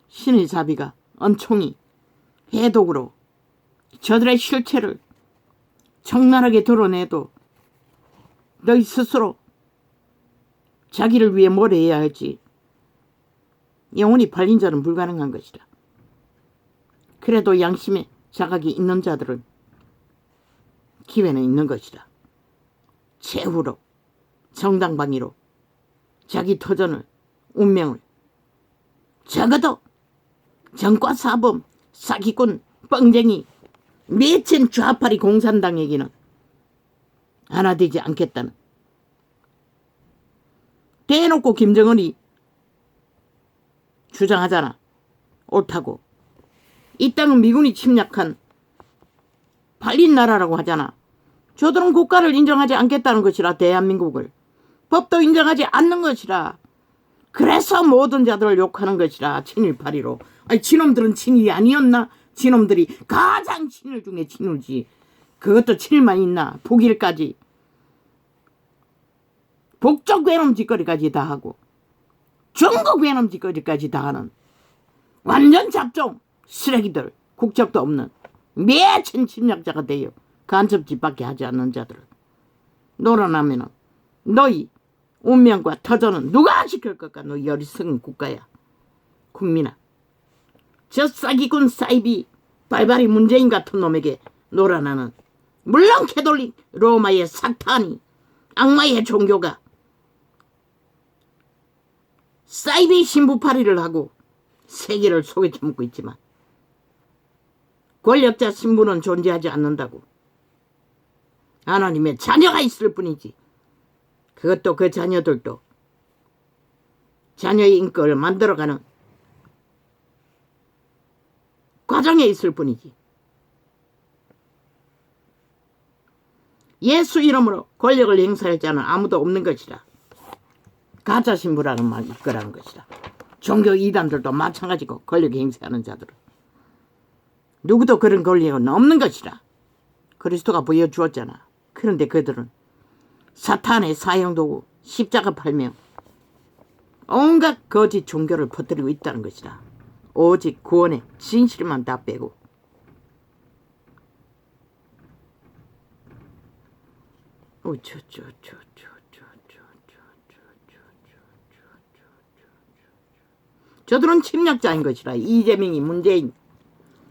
신의 자비가 은총이 해독으로 저들의 실체를 적나라하게 드러내도 너희 스스로 자기를 위해 뭘 해야 할지 영원히 팔린 자는 불가능한 것이라. 그래도 양심의 자각이 있는 자들은 기회는 있는 것이라. 최후로 정당방위로 자기 터전을 운명을 적어도 정과사범 사기꾼 뻥쟁이 미친 좌파리 공산당에게는 하나 되지 않겠다는, 대놓고 김정은이 주장하잖아. 옳다고. 이 땅은 미군이 침략한 팔린 나라라고 하잖아. 저들은 국가를 인정하지 않겠다는 것이라. 대한민국을 법도 인정하지 않는 것이라. 그래서 모든 자들을 욕하는 것이라. 친일파리로. 지놈들은 친일이 아니었나? 지놈들이 가장 친일 중에 친일지. 그것도 친일만 있나? 북일까지. 북쪽 외놈 짓거리까지 다 하고 중국 외놈 짓거리까지 다 하는 완전 잡종 쓰레기들, 국적도 없는 미친 침략자가 되어 간첩짓밖에 하지 않는 자들을 놀아나면은 너희 운명과 터전은 누가 지킬 것까? 너희 어리석은 국가야. 국민아, 저 싸기꾼 사이비 발발이 문재인 같은 놈에게 놀아나는, 물론 캐톨릭 로마의 사탄이 악마의 종교가 사이비 신부파리를 하고 세계를 속에 처먹고 있지만 권력자 신부는 존재하지 않는다고. 하나님의 자녀가 있을 뿐이지. 그것도 그 자녀들도 자녀의 인격을 만들어가는 과정에 있을 뿐이지. 예수 이름으로 권력을 행사할 자는 아무도 없는 것이라. 가짜 신부라는 말 이거라는 것이라. 종교 이단들도 마찬가지고 권력 행사하는 자들은 누구도 그런 권력은 없는 것이라. 그리스도가 보여주었잖아. 그런데 그들은 사탄의 사형도구 십자가 팔며 온갖 거짓 종교를 퍼뜨리고 있다는 것이라. 오직 구원의 진실만 다 빼고. 저들은 침략자인 것이라. 이재명이 문재인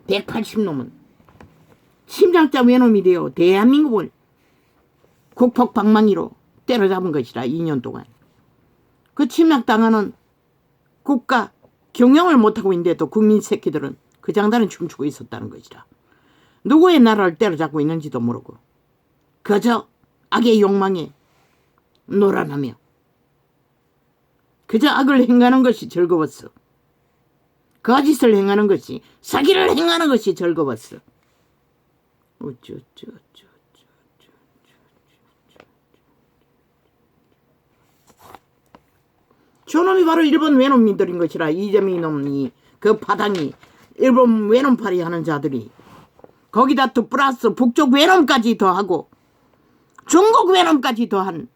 180놈은 침략자 외놈이 되어 대한민국을 국폭방망이로 때려잡은 것이라. 2년 동안 그 침략당하는 국가 경영을 못하고 있는데도 국민 새끼들은 그 장단에 춤추고 있었다는 것이라. 누구의 나라를 때려잡고 있는지도 모르고 그저 악의 욕망에 놀아나며 그저 악을 행하는 것이 즐거웠어. 거짓을 행하는 것이, 사기를 행하는 것이 즐거웠어. 저놈이 바로 일본 외놈들인 것이라. 이재명 놈이, 그 파당이, 일본 외놈파리 하는 자들이 거기다 또 플러스 북쪽 외놈까지 더하고 중국 외놈까지 더한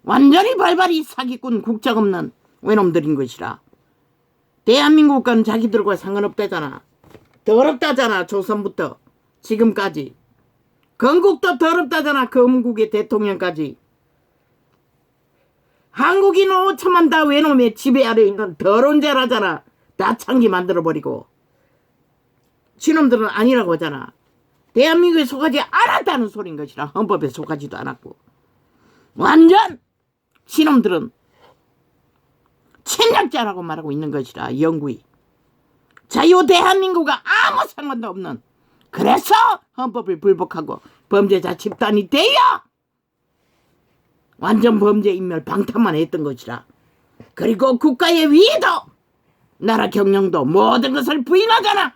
완전히 발발이 사기꾼 국적 없는 외놈들인 것이라. 대한민국과는 자기들과 상관없다잖아. 더럽다잖아. 조선부터 지금까지. 건국도 더럽다잖아. 건국의 대통령까지. 한국인 5천만 다 외놈의 지배 아래 있는 더러운 자라잖아. 다 창기 만들어버리고. 지놈들은 아니라고 하잖아. 대한민국에 속하지 않았다는 소린 것이라. 헌법에 속하지도 않았고. 완전 지놈들은 침략자라고 말하고 있는 것이라. 영구히 자유 대한민국과 아무 상관도 없는, 그래서 헌법을 불복하고 범죄자 집단이 되어 완전 범죄 인멸 방탄만 했던 것이라. 그리고 국가의 위에도 나라 경영도 모든 것을 부인하잖아.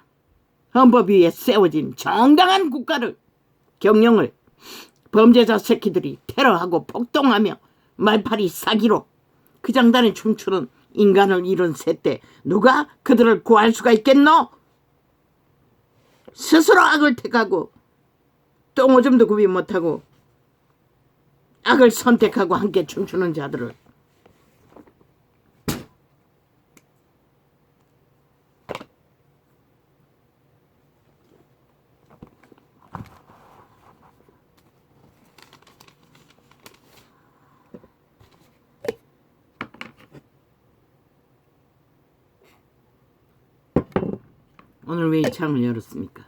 헌법 위에 세워진 정당한 국가를, 경영을 범죄자 새끼들이 테러하고 폭동하며 말파리 사기로 그 장단에 춤추는 인간을 잃은 새때 누가 그들을 구할 수가 있겠노? 스스로 악을 택하고 똥오줌도 구비 못하고 악을 선택하고 함께 춤추는 자들을. 오늘 왜 이 창을 열었습니까?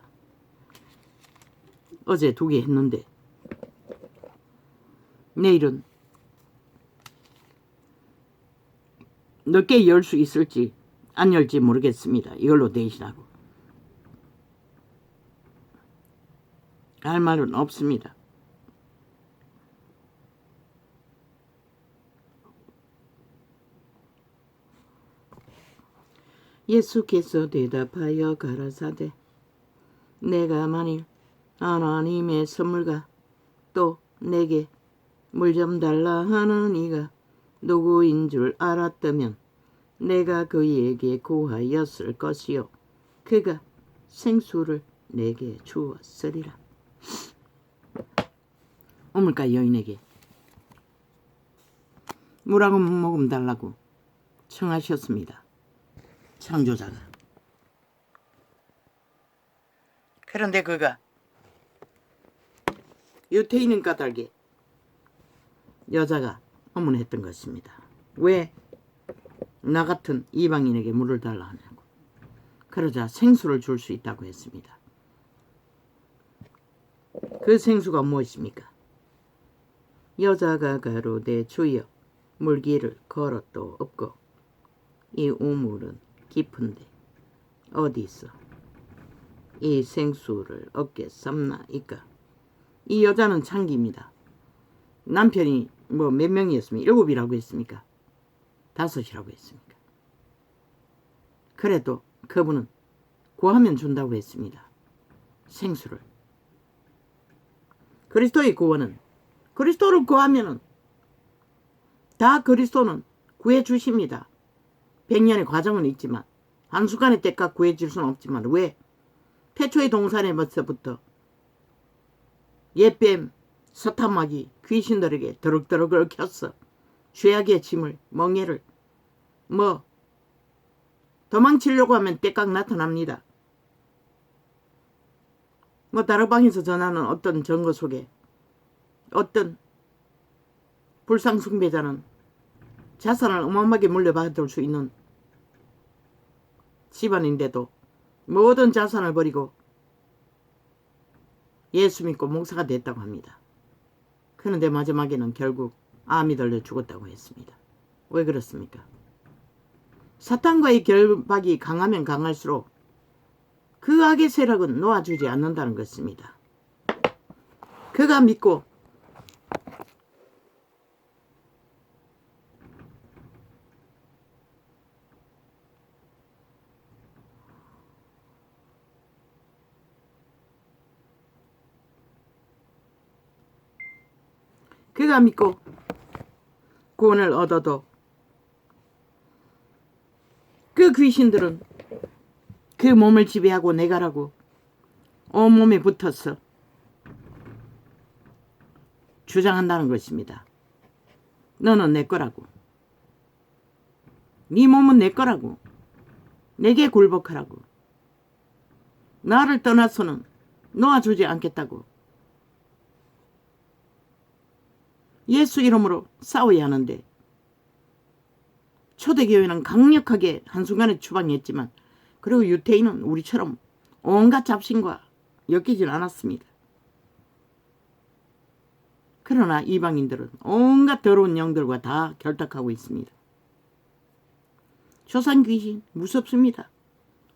어제 2개 했는데 내일은 늦게 열 수 있을지 안 열지 모르겠습니다. 이걸로 대신하고 할 말은 없습니다. 예수께서 대답하여 가라사대 내가 만일 하나님의 선물과 또 내게 물 좀 달라 하는 이가 누구인 줄 알았다면 내가 그에게 구하였을 것이요 그가 생수를 내게 주었으리라. 우물가 여인에게 물 한 모금 달라고 청하셨습니다. 창조자가. 그런데 그가 유태인은 까닭에 여자가 어문했던 것입니다. 왜 나 같은 이방인에게 물을 달라 하냐고. 그러자 생수를 줄 수 있다고 했습니다. 그 생수가 무엇입니까? 여자가 가로되 주여 물길을 걸어도 없고 이 우물은 깊은데 어디서 이 생수를 얻겠습나이까. 이 여자는 창기입니다. 남편이 몇 명이었습니까? 7이라고 했습니까? 5이라고 했습니까? 그래도 그분은 구하면 준다고 했습니다. 생수를. 그리스도의 구원은, 그리스도를 구하면은 다 그리스도는 구해주십니다. 100년의 과정은 있지만 한순간의 때가 구해줄 수는 없지만 왜? 태초의 동산에서부터 옛뱀 서탐마귀 귀신들에게 더럭더럭 얽혔어. 죄악의 짐을 멍에를 도망치려고 하면 때깍 나타납니다. 다락방에서 전하는 어떤 증거 속에 어떤 불상숭배자는 자산을 어마어마하게 물려받을 수 있는 집안인데도 모든 자산을 버리고 예수 믿고 목사가 됐다고 합니다. 그런데 마지막에는 결국 암이 들려 죽었다고 했습니다. 왜 그렇습니까? 사탄과의 결박이 강하면 강할수록 그 악의 세력은 놓아주지 않는다는 것입니다. 그가 믿고 구원을 얻어도 그 귀신들은 그 몸을 지배하고 내가라고 온몸에 붙어서 주장한다는 것입니다. 너는 내 거라고. 네 몸은 내 거라고. 내게 굴복하라고. 나를 떠나서는 놓아주지 않겠다고. 예수 이름으로 싸워야 하는데 초대교회는 강력하게 한순간에 추방했지만 그리고 유태인은 우리처럼 온갖 잡신과 엮이질 않았습니다. 그러나 이방인들은 온갖 더러운 영들과 다 결탁하고 있습니다. 조상 귀신 무섭습니다.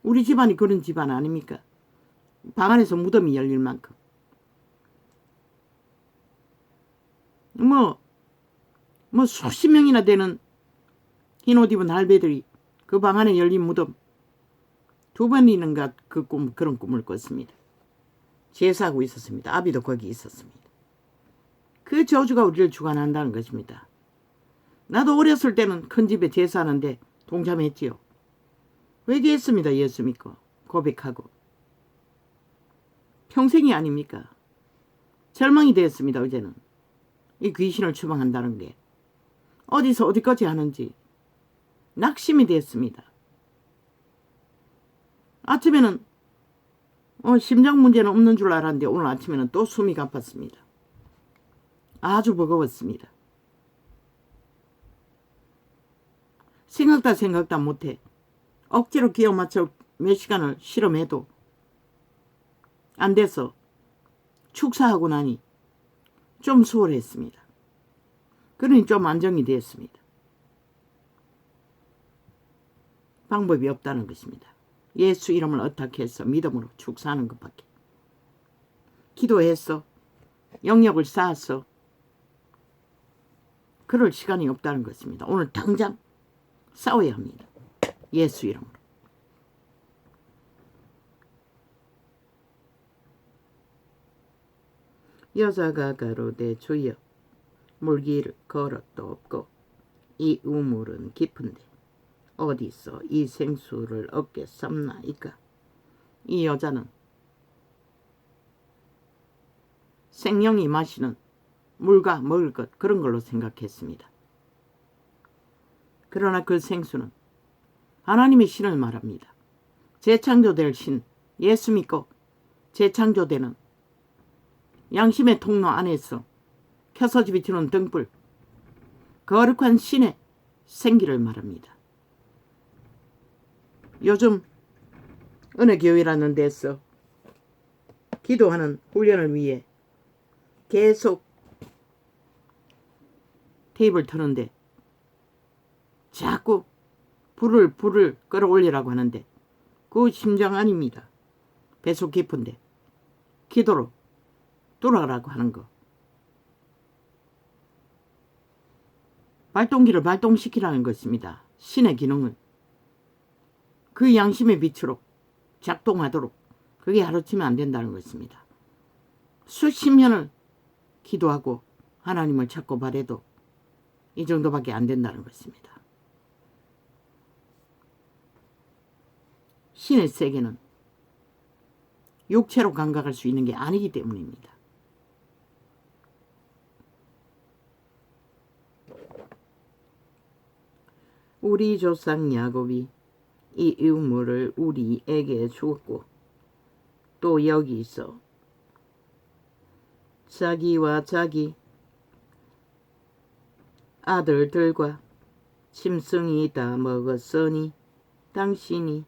우리 집안이 그런 집안 아닙니까? 방 안에서 무덤이 열릴 만큼. 수십 명이나 되는 흰옷 입은 할배들이 그 방 안에 열린 무덤 2번이는가 그런 꿈을 꿨습니다. 제사하고 있었습니다. 아비도 거기 있었습니다. 그 저주가 우리를 주관한다는 것입니다. 나도 어렸을 때는 큰 집에 제사하는데 동참했지요. 회개했습니다. 예수 믿고 고백하고. 평생이 아닙니까? 절망이 되었습니다. 어제는. 이 귀신을 추방한다는 게 어디서 어디까지 하는지 낙심이 되었습니다. 아침에는 심장 문제는 없는 줄 알았는데 오늘 아침에는 또 숨이 가팠습니다. 아주 버거웠습니다. 생각다 못해 억지로 기어 맞춰 몇 시간을 실험해도 안 돼서 축사하고 나니 좀 수월했습니다. 그러니 좀 안정이 되었습니다. 방법이 없다는 것입니다. 예수 이름을 어떻게해서 믿음으로 축사하는 것밖에. 기도했어. 영역을 쌓았어. 그럴 시간이 없다는 것입니다. 오늘 당장 싸워야 합니다. 예수 이름으로. 여자가 가로되 주여 물길을 걸었도 없고 이 우물은 깊은데 어디서 이 생수를 얻겠삼나이까. 이 여자는 생명이 마시는 물과 먹을 것 그런 걸로 생각했습니다. 그러나 그 생수는 하나님의 신을 말합니다. 재창조될 신, 예수 믿고 재창조되는 양심의 통로 안에서 켜서 비추는 등불, 거룩한 신의 생기를 말합니다. 요즘 어느 교회라는 데서 기도하는 훈련을 위해 계속 테이프를 트는데 자꾸 불을 끌어올리라고 하는데 그 심정 아닙니다. 배속 깊은데 기도로 뚫어라고 하는 거. 발동기를 발동시키라는 것입니다. 신의 기능을. 그 양심의 빛으로 작동하도록 그게 하루치면 안 된다는 것입니다. 수십 년을 기도하고 하나님을 찾고 바래도 이 정도밖에 안 된다는 것입니다. 신의 세계는 육체로 감각할 수 있는 게 아니기 때문입니다. 우리 조상 야곱이 이 우물을 우리에게 주었고 또 여기서 자기와 자기 아들들과 짐승이 다 먹었으니 당신이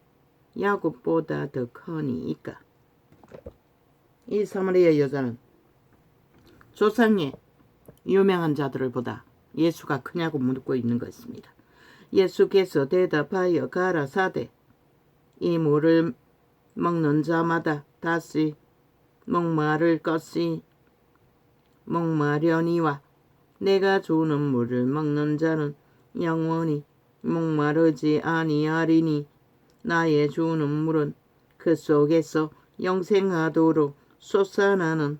야곱보다 더 커니이까. 이 사마리아 여자는 조상의 유명한 자들을 보다 예수가 크냐고 묻고 있는 것입니다. 예수께서 대답하여 가라사대 이 물을 먹는 자마다 다시 목마를 것이 목마려니와 내가 주는 물을 먹는 자는 영원히 목마르지 아니하리니 나의 주는 물은 그 속에서 영생하도록 솟아나는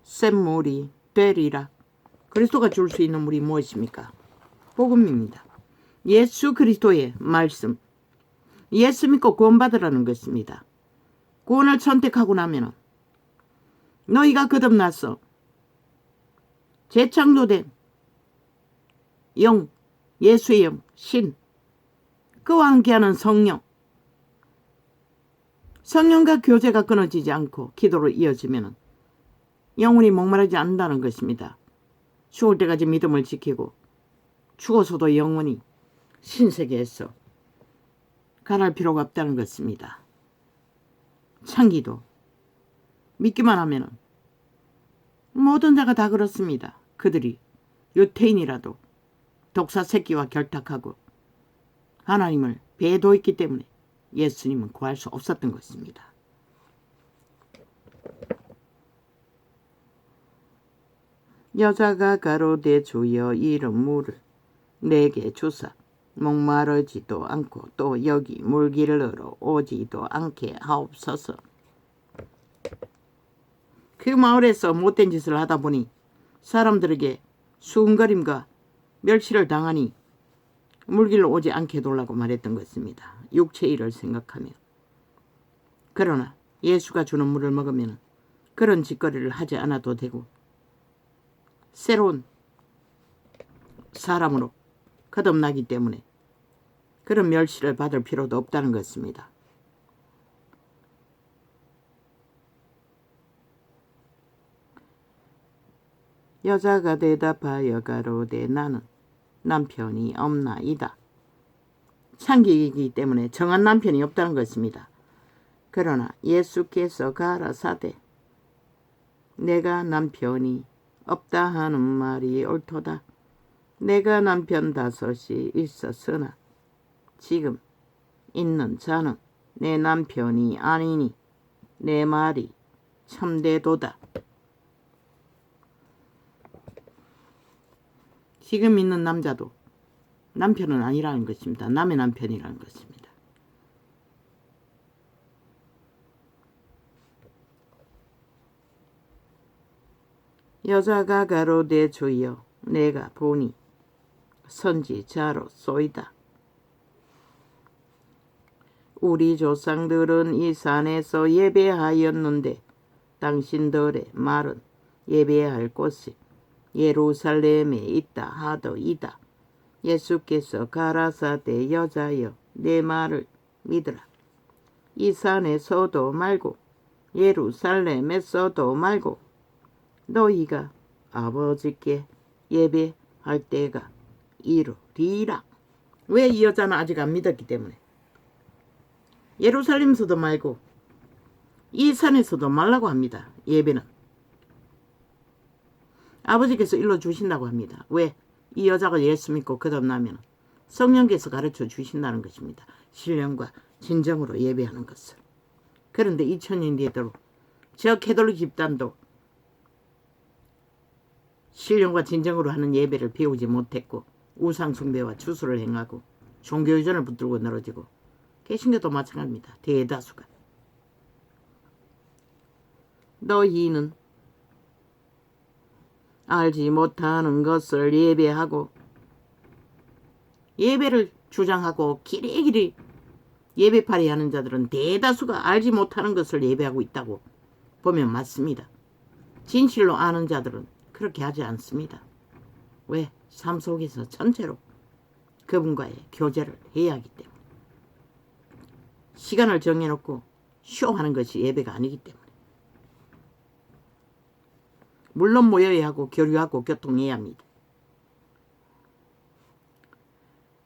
샘물이 되리라. 그리스도가 줄 수 있는 물이 무엇입니까? 복음입니다. 예수 그리스도의 말씀. 예수 믿고 구원받으라는 것입니다. 구원을 선택하고 나면 너희가 거듭나서 재창조된 영, 예수의 영, 신, 그와 함께하는 성령, 성령과 교제가 끊어지지 않고 기도로 이어지면 영혼이 목마르지 않는다는 것입니다. 죽을 때까지 믿음을 지키고 죽어서도 영혼이 신세계에서 가랄 필요가 없다는 것입니다. 창기도 믿기만 하면 모든 자가 다 그렇습니다. 그들이 유태인이라도 독사 새끼와 결탁하고 하나님을 배도했기 때문에 예수님은 구할 수 없었던 것입니다. 여자가 가로되 주여 이런 물을 내게 주사 목마르지도 않고 또 여기 물길로 오지도 않게 하옵소서. 그 마을에서 못된 짓을 하다 보니 사람들에게 수군거림과 멸시를 당하니 물길로 오지 않게 해달라고 말했던 것입니다. 육체의 일을 생각하며. 그러나 예수가 주는 물을 먹으면 그런 짓거리를 하지 않아도 되고 새로운 사람으로 거듭나기 때문에 그런 멸시를 받을 필요도 없다는 것입니다. 여자가 대답하여 가로되 나는 남편이 없나이다. 창기이기 때문에 정한 남편이 없다는 것입니다. 그러나 예수께서 가라사대 내가 남편이 없다 하는 말이 옳도다. 내가 남편 5이 있었으나 지금 있는 자는 내 남편이 아니니 내 말이 참되도다. 지금 있는 남자도 남편은 아니라는 것입니다. 남의 남편이라는 것입니다. 여자가 가로되 주여 내가 보니 선지자로소이다. 우리 조상들은 이 산에서 예배하였는데 당신들의 말은 예배할 곳이 예루살렘에 있다 하더이다. 예수께서 가라사대 여자여 내 말을 믿으라. 이 산에서도 말고 예루살렘에서도 말고 너희가 아버지께 예배할 때가 이르리라. 왜 이 여자는 아직 안 믿었기 때문에. 예루살렘에서도 말고 이 산에서도 말라고 합니다. 예배는. 아버지께서 일러 주신다고 합니다. 왜? 이 여자가 예수 믿고 거듭나면 성령께서 가르쳐 주신다는 것입니다. 신령과 진정으로 예배하는 것을. 그런데 2000년 뒤에도 저 캐톨릭 집단도 신령과 진정으로 하는 예배를 배우지 못했고 우상 숭배와 추수를 행하고 종교유전을 붙들고 늘어지고 개신교도 마찬가지입니다. 대다수가. 너희는 알지 못하는 것을 예배하고 예배를 주장하고 기리기리 예배팔이 하는 자들은 대다수가 알지 못하는 것을 예배하고 있다고 보면 맞습니다. 진실로 아는 자들은 그렇게 하지 않습니다. 왜? 삶 속에서 전체로 그분과의 교제를 해야 하기 때문에. 시간을 정해놓고 쇼하는 것이 예배가 아니기 때문에. 물론 모여야 하고 교류하고 교통해야 합니다.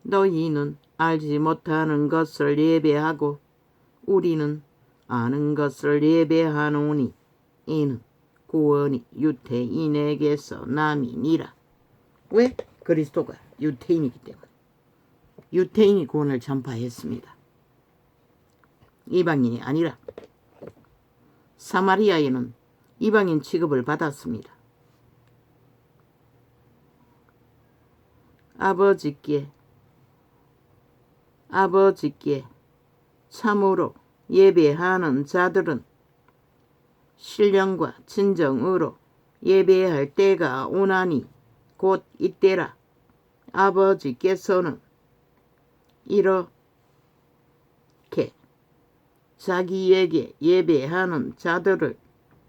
너희는 알지 못하는 것을 예배하고 우리는 아는 것을 예배하노니 이는 구원이 유태인에게서 남이니라. 왜? 그리스도가 유태인이기 때문에. 유태인이 구원을 전파했습니다. 이방인이 아니라. 사마리아에는 이방인 취급을 받았습니다. 아버지께 참으로 예배하는 자들은 신령과 진정으로 예배할 때가 오나니 곧 이때라. 아버지께서는 이렇게 자기에게 예배하는 자들을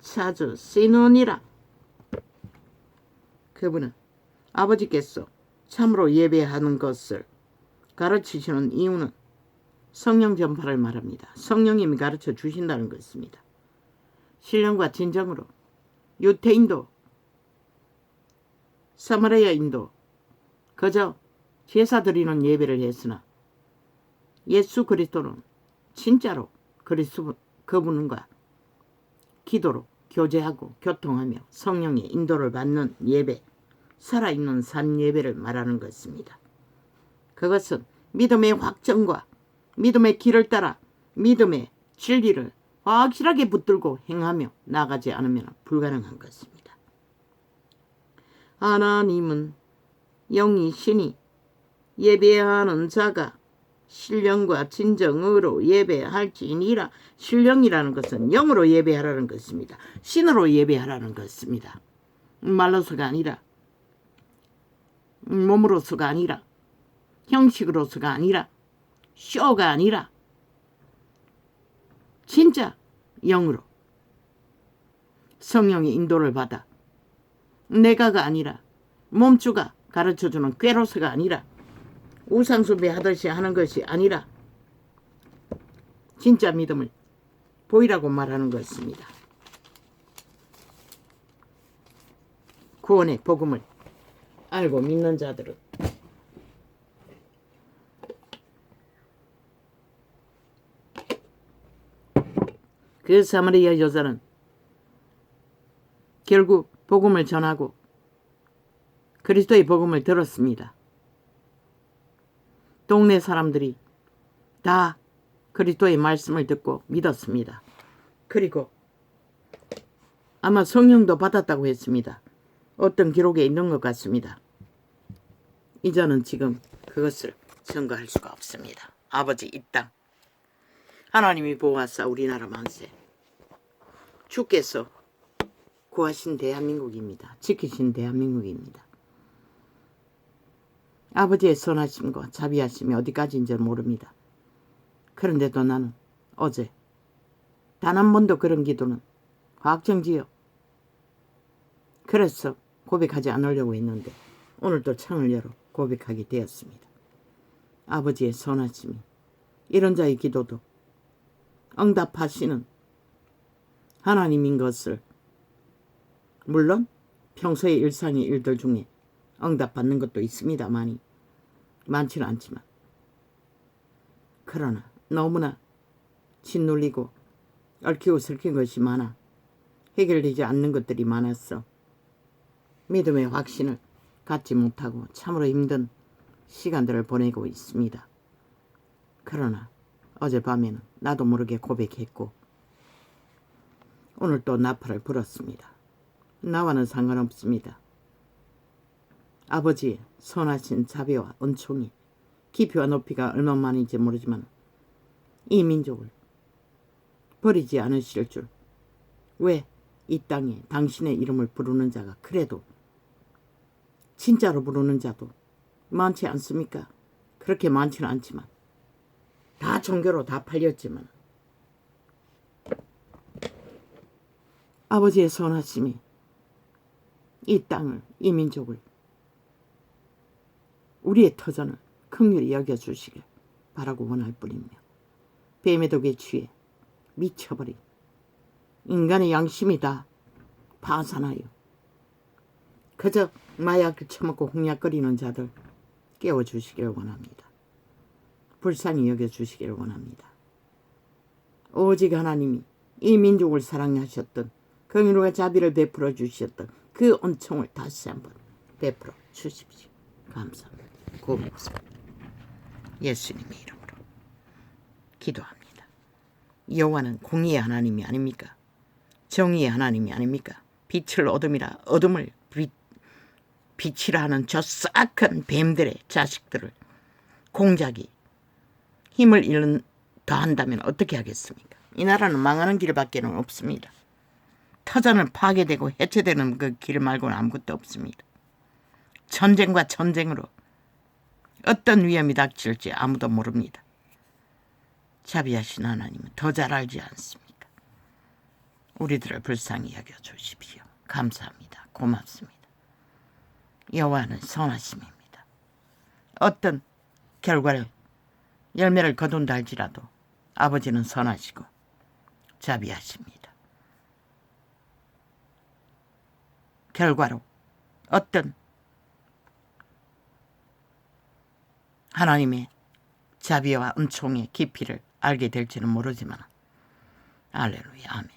찾으시느니라. 그분은 아버지께서 참으로 예배하는 것을 가르치시는 이유는 성령 전파를 말합니다. 성령님이 가르쳐 주신다는 것입니다. 신령과 진정으로 유태인도 사마리아인도 그저 제사 드리는 예배를 했으나 예수 그리스도는 진짜로 그분과 기도로 교제하고 교통하며 성령의 인도를 받는 예배, 살아있는 산 예배를 말하는 것입니다. 그것은 믿음의 확정과 믿음의 길을 따라 믿음의 진리를 확실하게 붙들고 행하며 나가지 않으면 불가능한 것입니다. 하나님은 영이시니 예배하는 자가 신령과 진정으로 예배할지니라. 신령이라는 것은 영으로 예배하라는 것입니다. 신으로 예배하라는 것입니다. 말로서가 아니라 몸으로서가 아니라 형식으로서가 아니라 쇼가 아니라 진짜 영으로 성령의 인도를 받아 내가가 아니라 몸주가 가르쳐주는 꾀로서가 아니라 우상숭배 하듯이 하는 것이 아니라 진짜 믿음을 보이라고 말하는 것입니다. 구원의 복음을 알고 믿는 자들은 그 사마리아 여자는 결국 복음을 전하고 그리스도의 복음을 들었습니다. 동네 사람들이 다 그리스도의 말씀을 듣고 믿었습니다. 그리고 아마 성령도 받았다고 했습니다. 어떤 기록에 있는 것 같습니다. 이제는 지금 그것을 증거할 수가 없습니다. 아버지 이 땅 하나님이 보호하사 우리나라 만세 주께서 구하신 대한민국입니다. 지키신 대한민국입니다. 아버지의 선하심과 자비하심이 어디까지인지 모릅니다. 그런데도 나는 어제 단 한 번도 그런 기도는 확정지어 그래서 고백하지 않으려고 했는데 오늘도 창을 열어 고백하게 되었습니다. 아버지의 선하심이 이런 자의 기도도 응답하시는 하나님인 것을 물론 평소의 일상의 일들 중에 응답받는 것도 있습니다만이 많지는 않지만 그러나 너무나 짓눌리고 얽히고 설킨 것이 많아 해결되지 않는 것들이 많았어 믿음의 확신을 갖지 못하고 참으로 힘든 시간들을 보내고 있습니다. 그러나 어젯밤에는 나도 모르게 고백했고 오늘 또 나팔을 불었습니다. 나와는 상관없습니다. 아버지의 선하신 자비와 은총이 깊이와 높이가 얼마만인지 모르지만 이 민족을 버리지 않으실 줄. 왜 이 땅에 당신의 이름을 부르는 자가 그래도 진짜로 부르는 자도 많지 않습니까? 그렇게 많지는 않지만 다 종교로 다 팔렸지만 아버지의 선하심이 이 땅을 이 민족을 우리의 터전을 긍휼히 여겨주시길 바라고 원할 뿐이며 뱀의 독에 취해 미쳐버린 인간의 양심이 다 파산하여 그저 마약을 처먹고 홍약거리는 자들 깨워주시기를 원합니다. 불쌍히 여겨주시기를 원합니다. 오직 하나님이 이 민족을 사랑하셨던 긍휼과 자비를 베풀어 주셨던 그 은총을 다시 한번 베풀어 주십시오. 감사합니다. 고맙습니다. 예수님의 이름으로 기도합니다. 여호와는 공의의 하나님이 아닙니까? 정의의 하나님이 아닙니까? 빛을 어둠이라 어둠을 빛이라 하는 저 싹한 뱀들의 자식들을 공작이 힘을 잃는 더한다면 어떻게 하겠습니까? 이 나라는 망하는 길밖에 없습니다. 터전을 파괴되고 해체되는 그 길 말고는 아무것도 없습니다. 전쟁과 전쟁으로 어떤 위험이 닥칠지 아무도 모릅니다. 자비하신 하나님은 더 잘 알지 않습니까? 우리들을 불쌍히 여겨주십시오. 감사합니다. 고맙습니다. 여호와는 선하심입니다. 어떤 결과를 열매를 거둔다 할지라도 아버지는 선하시고 자비하십니다. 결과로 어떤 하나님의 자비와 은총의 깊이를 알게 될지는 모르지만 할렐루야 아멘.